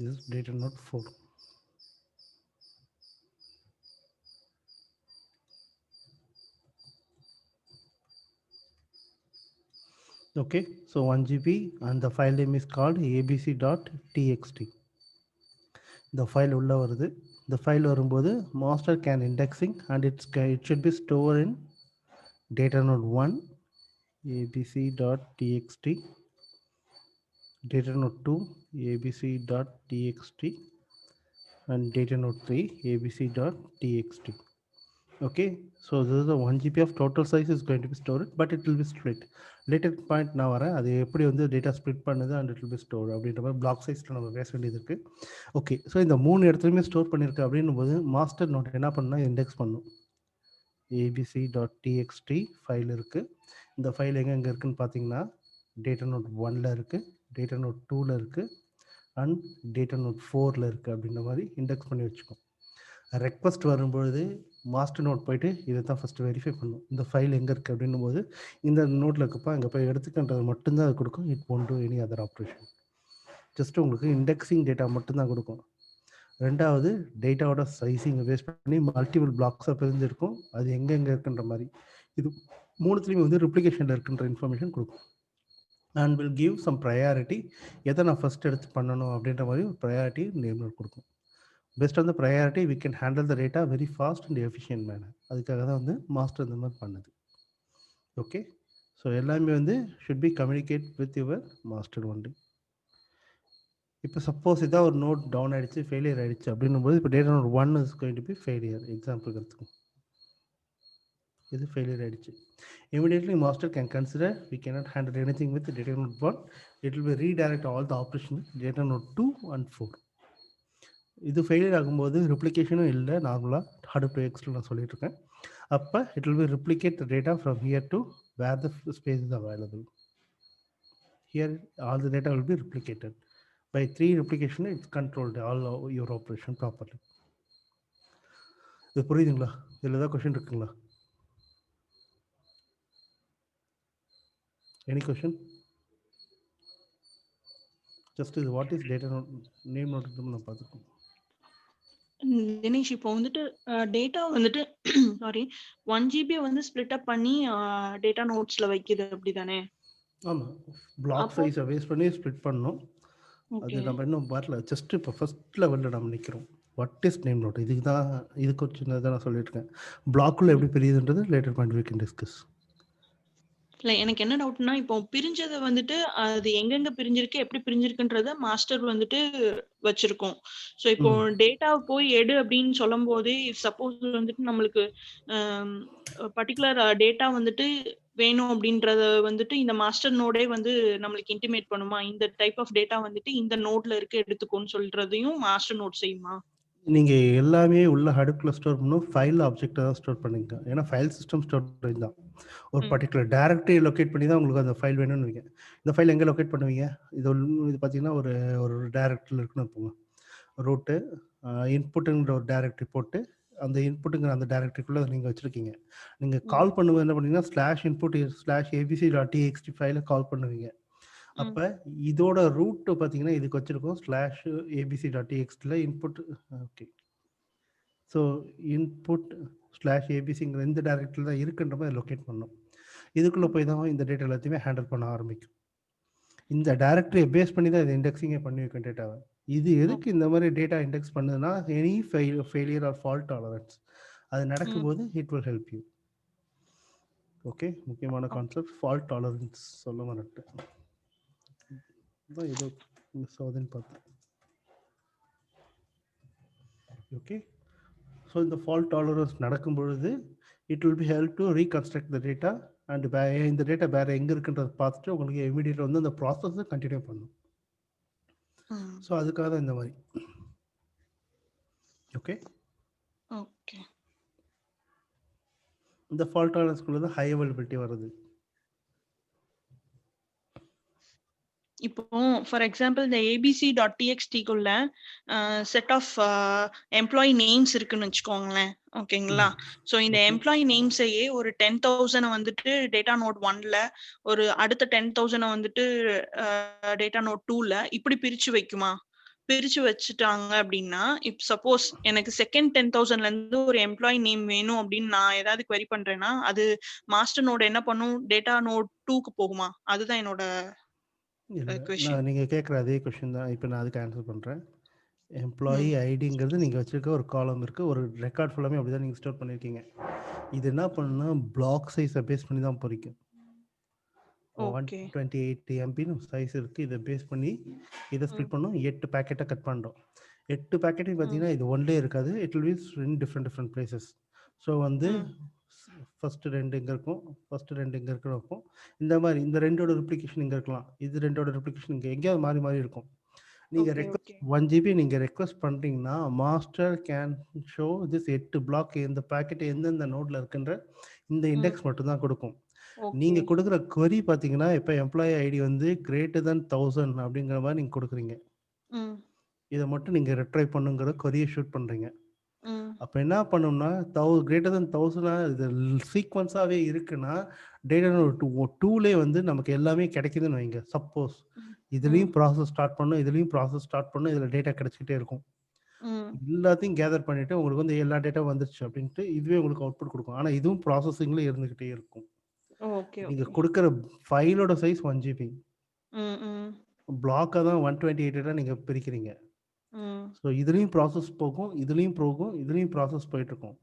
This is data node 4. Okay, so 1 GB and the file name is called abc.txt. The file உள்ள வருது. The file வரும்போது master can indexing and it should be stored in data node 1 abc.txt, data node 2 abc.txt, and data node 3 abc.txt. Okay, so this is the 1 GB of total size is going to be stored, but it will be split. Later point நான் வரேன், அது எப்படி வந்து data split பண்ணுது and it will be stored அப்படின்ற மாதிரி black சைஸில் நம்ம பேச வேண்டியது இருக்குது. ஓகே, ஸோ இந்த 3 இடத்துலையுமே ஸ்டோர் பண்ணியிருக்கு அப்படின்னும் போது மாஸ்டர் நோட் என்ன பண்ணால் இண்டெக்ஸ் பண்ணும். abc.txt ஃபைல் இருக்குது. இந்த ஃபைல் எங்கே இருக்குன்னு பார்த்தீங்கன்னா டேட்டா நோட் 1ல் இருக்குது, டேட்டா நோட் 2ல் இருக்குது அண்ட் டேட்டா நோட் 4ல் இருக்குது அப்படின்ற மாதிரி இண்டெக்ஸ் பண்ணி வச்சுக்கோம். ரெக்வஸ்ட் வரும்பொழுது மாஸ்டர் நோட் போயிட்டு இதை தான் ஃபஸ்ட்டு வெரிஃபை பண்ணும். இந்த ஃபைல் எங்கே இருக்குது அப்படின்னும் போது இந்த நோட்டில் இருக்குப்பா இங்கே போய் எடுத்துக்கின்றது மட்டும்தான் அது கொடுக்கும். It won't to any other operation. Just உங்களுக்கு இண்டெக்ஸிங் டேட்டா மட்டும்தான் கொடுக்கும். ரெண்டாவது டேட்டாவோட சைஸிங்கை பேஸ் பண்ணி மல்டிபிள் பிளாக்ஸாக பிரிஞ்சிருக்கும், அது எங்கெங்கே இருக்குன்ற மாதிரி. இது மூணுத்துலேயுமே வந்து ரிப்ளிகேஷனில் இருக்குன்ற இன்ஃபர்மேஷன் கொடுக்கும். And will give some priority, எதை நான் ஃபஸ்ட் எடுத்து பண்ணணும் அப்படின்ற மாதிரி ஒரு ப்ரையாரிட்டி நேம் கொடுக்கும். Based on the priority, we can handle the data very fast and efficient manner. அதுக்காக தான் வந்து மாஸ்டர் இந்த மாதிரி பண்ணுது. ஓகே, ஸோ எல்லாமே வந்து should be communicate with your master only. இப்போ சப்போஸ் இதான் ஒரு நோட் டவுன் ஆகிடுச்சு, ஃபெயிலியர் ஆகிடுச்சு அப்படின்னும் போது இப்போ data node 1 is going to be failure. Example எடுத்துக்கோங்க, இது ஃபெயிலியர் ஆகிடுச்சு. Immediately master can consider we cannot handle anything with data node 1. It will be redirect all the operations data node 2 and 4. இது failure ஆகும்போது ரிப்ளிகேஷனும் இல்லை, நார்மலாக Hadoop எக்ஸில் நான் சொல்லிட்டு இருக்கேன். அப்போ it will be replicate the data from here to where the space is available. Here all the data will be replicated. By 3 replication it's controlled all your operation properly. இது புரியுதுங்களா? இதில் ஏதாவது கொஷின் இருக்குங்களா? Any question? ஜஸ்ட் இது what is data node name node நம்ம பார்த்துருக்கோம். தினேஷ், இப்போ வந்துட்டு டேட்டா வந்துட்டு சாரி 1 GB வந்து ஸ்ப்ளிட் அப் பண்ணி டேட்டா நோட்ஸ்ல வைக்குது அப்படிதானே? ஆமாம், பிளாக் சைஸை பேஸ் பண்ணி ஸ்ப்ளிட் பண்ணோம். அது ஓகே நம்ம இன்னும் வரல, ஜஸ்ட் இப்போ ஃபர்ஸ்ட் லெவலில் நம்ம நிற்கிறோம். வாட் இஸ் நேம் நோட், இதுக்கு ஒரு சின்னதாக நான் சொல்லிட்டு இருக்கேன். பிளாக்குள்ள எப்படி பிரியுதுன்றது later point we can discuss. இல்ல எனக்கு என்ன டவுட்னா, இப்போ பிரிஞ்சதை வந்துட்டு அது எங்கெங்க பிரிஞ்சிருக்கு, எப்படி பிரிஞ்சிருக்குன்றத மாஸ்டர் வந்துட்டு வச்சிருக்கோம். ஸோ இப்போ டேட்டா போய் எடு அப்படின்னு சொல்லும் போதே, சப்போஸ் வந்துட்டு நம்மளுக்கு பர்டிகுலர் டேட்டா வந்துட்டு வேணும் அப்படின்றத வந்துட்டு இந்த மாஸ்டர் நோடே வந்து நம்மளுக்கு இன்டிமேட் பண்ணுமா, இந்த டைப் ஆஃப் டேட்டா வந்துட்டு இந்த நோட்ல இருக்கு எடுத்துக்கோன்னு சொல்றதையும் மாஸ்டர் நோட் செய்யுமா? நீங்க எல்லாமே உள்ள ஹடூப்ல ஸ்டோர் பண்ணணும், ஃபைல் ஆப்ஜெக்ட்டை தான் ஸ்டோர் பண்ணிக்க. ஏன்னா ஃபைல் சிஸ்டம் ஸ்டோரேஜ் தான். ஒரு பர்டிகுலர் டைரக்டரி லொக்கேட் பண்ணி தான் உங்களுக்கு அந்த ஃபைல் வேணும்னு வைங்க. இந்த ஃபைல் எங்கே லொக்கேட் பண்ணுவீங்க? இது பார்த்தீங்கன்னா ஒரு ஒரு டைரக்டரியில் இருக்குன்னு போங்க. ரூட்டு இன்புட்டுங்கிற ஒரு டைரக்டரி போட்டு அந்த இன்புட்டுங்கிற அந்த டைரக்டரிக்குள்ளே நீங்கள் வச்சுருக்கீங்க. நீங்கள் கால் பண்ணும்போது என்ன பண்ணீங்கன்னா /input/abc.txt ஃபைலை கால் பண்ணுவீங்க. அப்போ இதோட ரூட் பார்த்தீங்கன்னா இதுக்கு வச்சுருக்கோம் /abc.txtல இன்புட். ஓகே, ஸோ இன்புட் /abcங்கிற இந்த டைரக்டரியில் தான் இருக்குன்ற மாதிரி லொக்கேட் பண்ணணும். இதுக்குள்ளே போய் தான் இந்த டேட்டா எல்லாத்தையுமே ஹேண்டில் பண்ண ஆரம்பிக்கும். இந்த டைரக்டரியை பேஸ் பண்ணி தான் இது இண்டெக்ஸிங்கே பண்ணி வைக்கும் டேட்டாவை. இது எதுக்கு இந்த மாதிரி டேட்டா இண்டெக்ஸ் பண்ணுதுன்னா, any failure R fault tolerance அது நடக்கும்போது it will help you. Okay, முக்கியமான கான்செப்ட் ஃபால்ட் டாலரன்ஸ் சொல்ல மாட்டேன் தான் ஏதோ மிஸ் ஆகுதுன்னு பார்த்தேன். ஓகே, ஸோ இந்த ஃபால்ட் டாலரன்ஸ் நடக்கும் பொழுது it will B help to reconstruct the data and இந்த டேட்டா வேறு எங்கே இருக்குன்றதை பார்த்துட்டு உங்களுக்கு இமீடியட்டாக வந்து அந்த ப்ராசஸை கண்டினியூ பண்ணும். ஸோ அதுக்காக தான் இந்த மாதிரி. ஓகே ஓகே, இந்த ஃபால்ட் டாலரன்ஸ்குள்ள தான் ஹை அவைலபிலிட்டி வருது. இப்போ ஃபார் எக்ஸாம்பிள் இந்த abc.txt-க்குள்ள செட் ஆஃப் எம்ப்ளாயி நேம்ஸ் இருக்குன்னு வச்சுக்கோங்களேன். ஓகேங்களா? ஸோ இந்த எம்ப்ளாயி நேம்ஸையே ஒரு 10,000 வந்துட்டு டேட்டா நோட் 1ல, ஒரு அடுத்த 10,000 வந்துட்டு டேட்டா நோட் 2ல இப்படி பிரிச்சு வைக்குமா? பிரிச்சு வச்சுட்டாங்க அப்படின்னா, இப் சப்போஸ் எனக்கு செகண்ட் 10,000ல இருந்து ஒரு எம்ப்ளாயி நேம் வேணும் அப்படின்னு நான் ஏதாவது query பண்றேன்னா, அது மாஸ்டர் நோட் என்ன பண்ணும்? டேட்டா நோட் 2க்கு போகுமா? அதுதான் என்னோட நான் நீங்கள் கேட்குற அதே கொஷின் தான் இப்போ நான் அதுக்கு ஆன்சர் பண்ணுறேன். எம்ப்ளாயி ஐடிங்கிறது நீங்கள் வச்சுருக்க ஒரு காலம் இருக்குது, ஒரு ரெக்கார்ட் ஃபுல்லாமே அப்படி தான் நீங்கள் ஸ்டோர் பண்ணியிருக்கீங்க. இது என்ன பண்ணுன்னா பிளாக் சைஸை பேஸ் பண்ணி தான் பொறிக்கும். 128 MB சைஸ் இருக்குது. இதை பேஸ் பண்ணி இதை ஸ்ப்ளிட் பண்ணோம், 8 பேக்கெட்டாக கட் பண்ணுறோம். 8 பேக்கெட்டையும் பார்த்தீங்கன்னா இது ஒன்லேயே இருக்காது, it will be in different places. So வந்து ஃபஸ்ட்டு 2 இங்கே இருக்கும், ஃபஸ்ட்டு 2 இங்கே இருக்கிறப்போ இந்த மாதிரி இந்த 2ஓட ரிப்ளிகேஷன் இங்கே இருக்கலாம், இது 2ஓட ரிப்ளிகேஷன் இங்கே எங்கேயாவது மாறி மாறி இருக்கும். நீங்கள் ரெக்வஸ்ட் 1 GB நீங்கள் ரெக்வஸ்ட் பண்ணுறீங்கன்னா master can show this 8 block இந்த பேக்கெட் எந்தெந்த நோட்டில் இருக்குன்ற இந்த இண்டெக்ஸ் மட்டும்தான் கொடுக்கும். நீங்கள் கொடுக்குற query பார்த்தீங்கன்னா இப்போ எம்ப்ளாயி ஐடி வந்து >1000 அப்படிங்கிற மாதிரி நீங்கள் கொடுக்குறீங்க. இதை மட்டும் நீங்கள் ரெட்ரைவ் பண்ணுங்கிற query ஷூட் பண்ணுறீங்க. அப்போ என்ன பண்ணோம்னா >1000 இது சீக்வன்ஸாகவே இருக்குன்னா டேட்டா நோட் 2லே வந்து நமக்கு எல்லாமே கிடைக்குதுன்னு வைங்க. சப்போஸ் இதுலேயும் ப்ராசஸ் ஸ்டார்ட் பண்ணும், இதுலேயும் ப்ராசஸ் ஸ்டார்ட் பண்ணும், இதில் டேட்டா கிடைச்சிக்கிட்டே இருக்கும். எல்லாத்தையும் கேதர் பண்ணிவிட்டு உங்களுக்கு வந்து எல்லா டேட்டா வந்துருச்சு அப்படின்ட்டு இதுவே உங்களுக்கு அவுட்புட் கொடுக்கும். ஆனால் இதுவும் ப்ராசஸிங்கில் இருந்துக்கிட்டே இருக்கும். நீங்கள் கொடுக்குற ஃபைலோட சைஸ் 1 GB, பிளாக்காக தான் 128 நீங்கள் பிரிக்கிறீங்க. ஸோ இதுலேயும் ப்ராசஸ் போகும், இதுலேயும் போகும், இதுலேயும் ப்ராசஸ் போயிட்டுருக்கும்.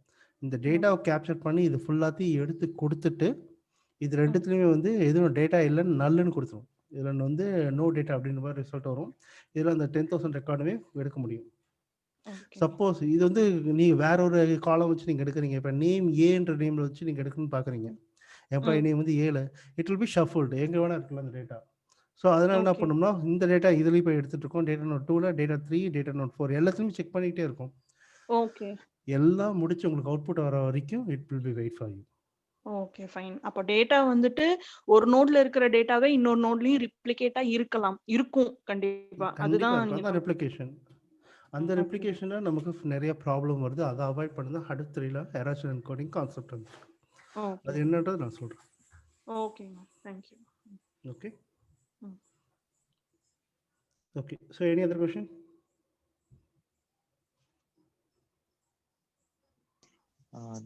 இந்த டேட்டாவை கேப்சர் பண்ணி இது ஃபுல்லாத்தையும் எடுத்து கொடுத்துட்டு இது ரெண்டுத்துலேயுமே வந்து எதுவும் டேட்டா இல்லைன்னு நல்லுன்னு கொடுத்துரும். இதில் வந்து நோ டேட்டா அப்படின்ற மாதிரி ரிசல்ட் வரும். இதில் அந்த 10,000 ரெக்கார்டுமே எடுக்க முடியும். சப்போஸ் இது வந்து நீங்கள் வேற ஒரு காலம் வச்சு நீங்கள் எடுக்கிறீங்க, இப்போ நேம் ஏன்ற நேமில் வச்சு நீங்கள் எடுக்கணும்னு பார்க்குறீங்க, எம்ப்ளாயி நேம் வந்து ஏல, இட் வில் பி ஷஃபிள்டு, எங்கே வேணால் இருக்கலாம் அந்த டேட்டா. ஸோ அதனால் என்ன பண்ணோம்னா இந்த டேட்டா இதுலேயும் போய் எடுத்துகிட்டு இருக்கோம், டேட்டா நோட் 2ல, டேட்டா 3, டேட்டா நோட் 4 எல்லாத்தையுமே செக் பண்ணிக்கிட்டே இருக்கும். ஓகே, எல்லாம் முடிச்சு உங்களுக்கு அவுட்புட் வர வரைக்கும் it will be wait for you. Okay fine. அப்போ டேட்டா வந்துட்டு ஒரு நோட்ல இருக்கிற டேட்டாவே இன்னொரு நோட்லயும் ரிப்ளிகேட்டா இருக்கும் கண்டிப்பா. அதுதான் ரெப்ளிகேஷன். அந்த ரெப்ளிகேஷன்ல நமக்கு நிறைய ப்ராப்ளம் வருது. அதை அவாய்ட் பண்ண தான் ஹடூப் 3ல எரர் என்கோடிங் கான்செப்ட் வந்து. அது என்னன்றது நான் சொல்றேன். Okay, thank you. Okay okay, so any other question?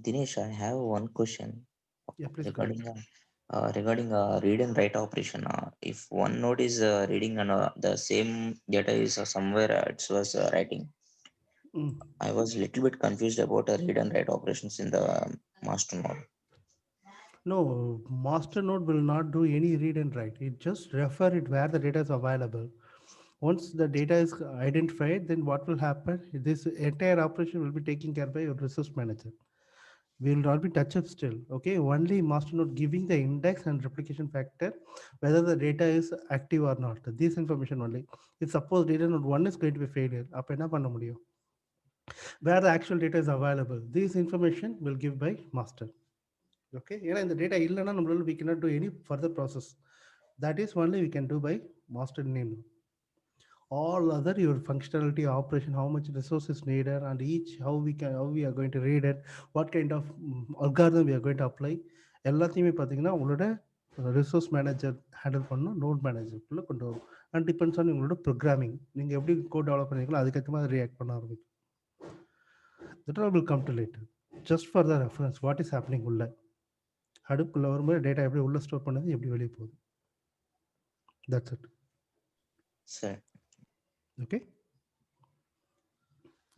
Dinesh, I have one question. Yeah, please. Regarding read and write operation. If one node is reading and the same data is somewhere it was writing, I was a little bit confused about read and write operations in the master node. No, master node will not do any read and write. It just refer it where the data is available. Once the data is identified, then what will happen? This entire operation will be taken care by your resource manager. We will not be touched still. Okay, only master node giving the index and replication factor, whether the data is active or not. This information only. If suppose data node 1 is going to be failure, அப்ப என்ன பண்ண முடியும்? Where the actual data is available, this information will give by master. Okay, ஏன்னா இந்த data இல்லைன்னா நம்மளால we cannot do any further process. That is only we can do by master name. All other your functionality operation, how much resource is needed, and each how we are going to read it, what kind of algorithm we are going to apply, எல்லாத்தையுமே பார்த்தீங்கன்னா உங்களோட resource manager handle பண்ணணும், note மேனேஜருக்குள்ளே கொண்டு வரும். And depends on உங்களோட programming, நீங்கள் எப்படி code develop பண்ணீங்களோ அதுக்கேற்ற மாதிரி ரியாக்ட் பண்ண ஆரம்பிக்கும். That all will come to later. Just for the reference what is happening உள்ள ஹடூப்குள்ளே வரும்போது டேட்டா எப்படி உள்ள ஸ்டோர் பண்ணது, எப்படி வெளியே போகுது. That's it. Sir. Okay,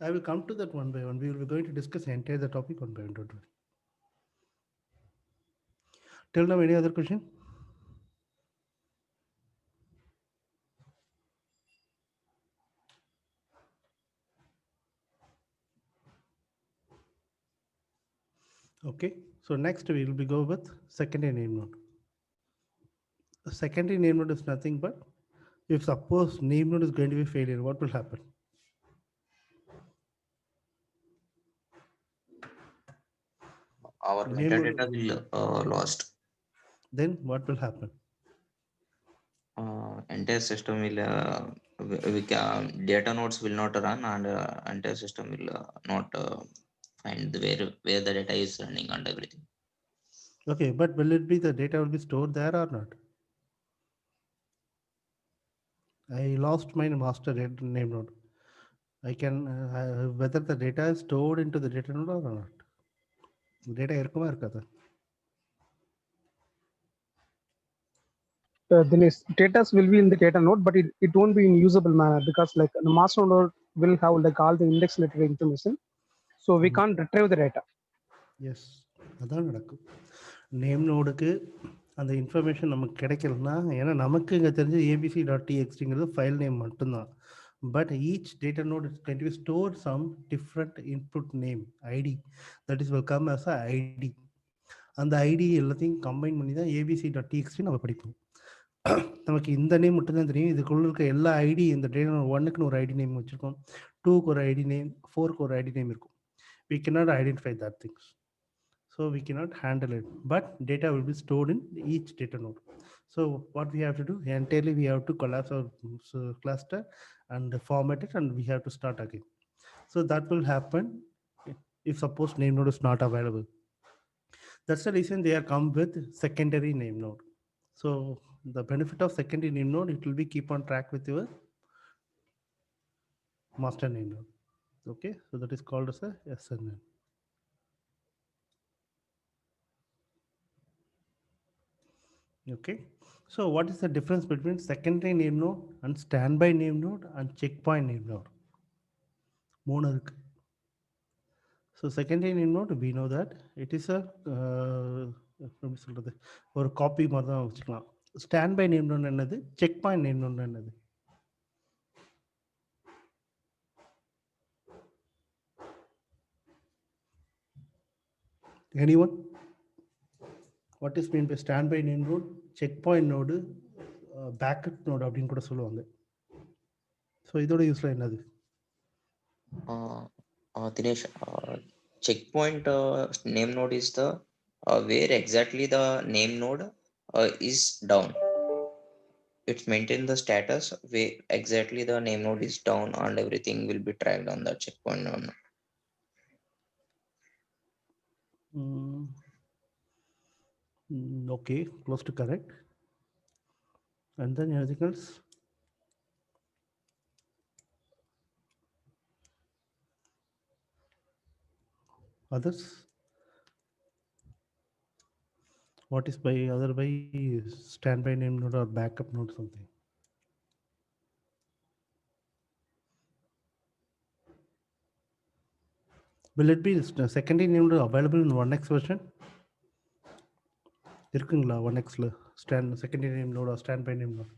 I will come to that one by one. We will be going to discuss entire the topic one by one. Don't worry. Till now, any other question? Okay, so next we will be go with secondary name node. A secondary name node is nothing but if suppose name node is going to be failure, what will happen? Our Name metadata will lost. Then what will happen? Entire system will data nodes will not run, and entire system will not find where the data is running and everything. Okay, but will it be the data will be stored there or not? I lost my master name node. I can whether the data is stored into the data node or not. Data இருக்குமா இருக்காதா? Then data will be in the data node, but it won't be in usable manner because like the master node will have like all the index related information, so we can't retrieve the data. Yes, அதான் நடக்கும். Name நோடுக்கு அந்த information நமக்கு கிடைக்கலன்னா, ஏன்னா நமக்கு இங்கே தெரிஞ்ச abc.txt ஃபைல் நேம் மட்டும்தான். But each data node is going to be stored some different input name ID that is will come as a ID. அந்த ஐடி எல்லாத்தையும் கம்பைன் பண்ணி தான் abc.txt நம்ம படிப்போம். நமக்கு இந்த நேம் மட்டும் தான் தெரியும். இதுக்குள்ள இருக்க எல்லா ஐடி, இந்த டேட்டா நோட் 1க்குன்னு ஒரு ஐடி நேம் வச்சிருக்கோம், 2க்கு ஒரு ஐடி நேம், 4க்கு ஒரு ஐடி நேம் இருக்கும். We cannot identify that things. So we cannot handle it, but data will be stored in each data node. So what we have to do, entirely we have to collapse our cluster and format it, and we have to start again. So that will happen if suppose name node is not available. That's the reason they are come with secondary name node. So the benefit of secondary name node, it will be keep on track with your master name node. Okay, so that is called as a SNN. Okay, so what is the difference between secondary name node and standby name node and checkpoint name node? மூணு இருக்கு. So secondary name node, we know that it is a எப்படி சொல்றது, ஒரு copy மாதிரி தான் வச்சுக்கலாம். Standby name note என்னது, check point name note என்னது? Anyone? What is mean by standby name node, checkpoint node, backup node அப்படின்னு கூட சொல்லுவாங்க. ஸோ இதோட யூஸ்ல என்னது? Dinesh, checkpoint name node is the where exactly the name node is down. It's maintain the status where exactly the name node is down, and everything will be tracked on the checkpoint node. Okay, close to correct. And then anything else? Others? What is by other by standby name node or backup node something? will it be secondary named available in 1x version? இருக்குங்களா 1xல stand secondary name node stand by name node?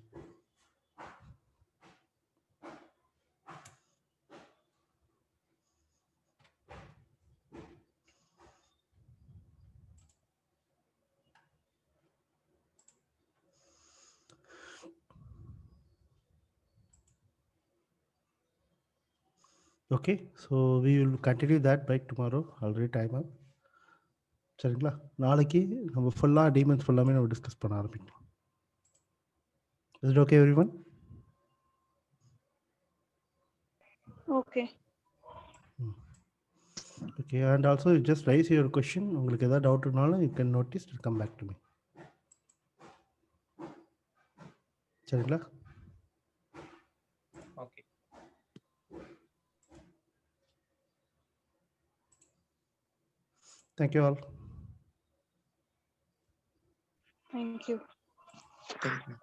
Okay, so we will continue that by tomorrow. Already time up. சரிங்களா? நாளைக்கு நம்ம ஃபுல்லாக demons ஃபுல்லாமே நம்ம discuss பண்ண ஆரம்பிக்கலாம். Is it okay everyone? Okay. Okay, and also you just raise your question. உங்களுக்கு ஏதாவது டவுட் இருந்தாலும் you can notice to come back to me. சரிங்களா? Okay. Thank you all. Thank you. Thank you.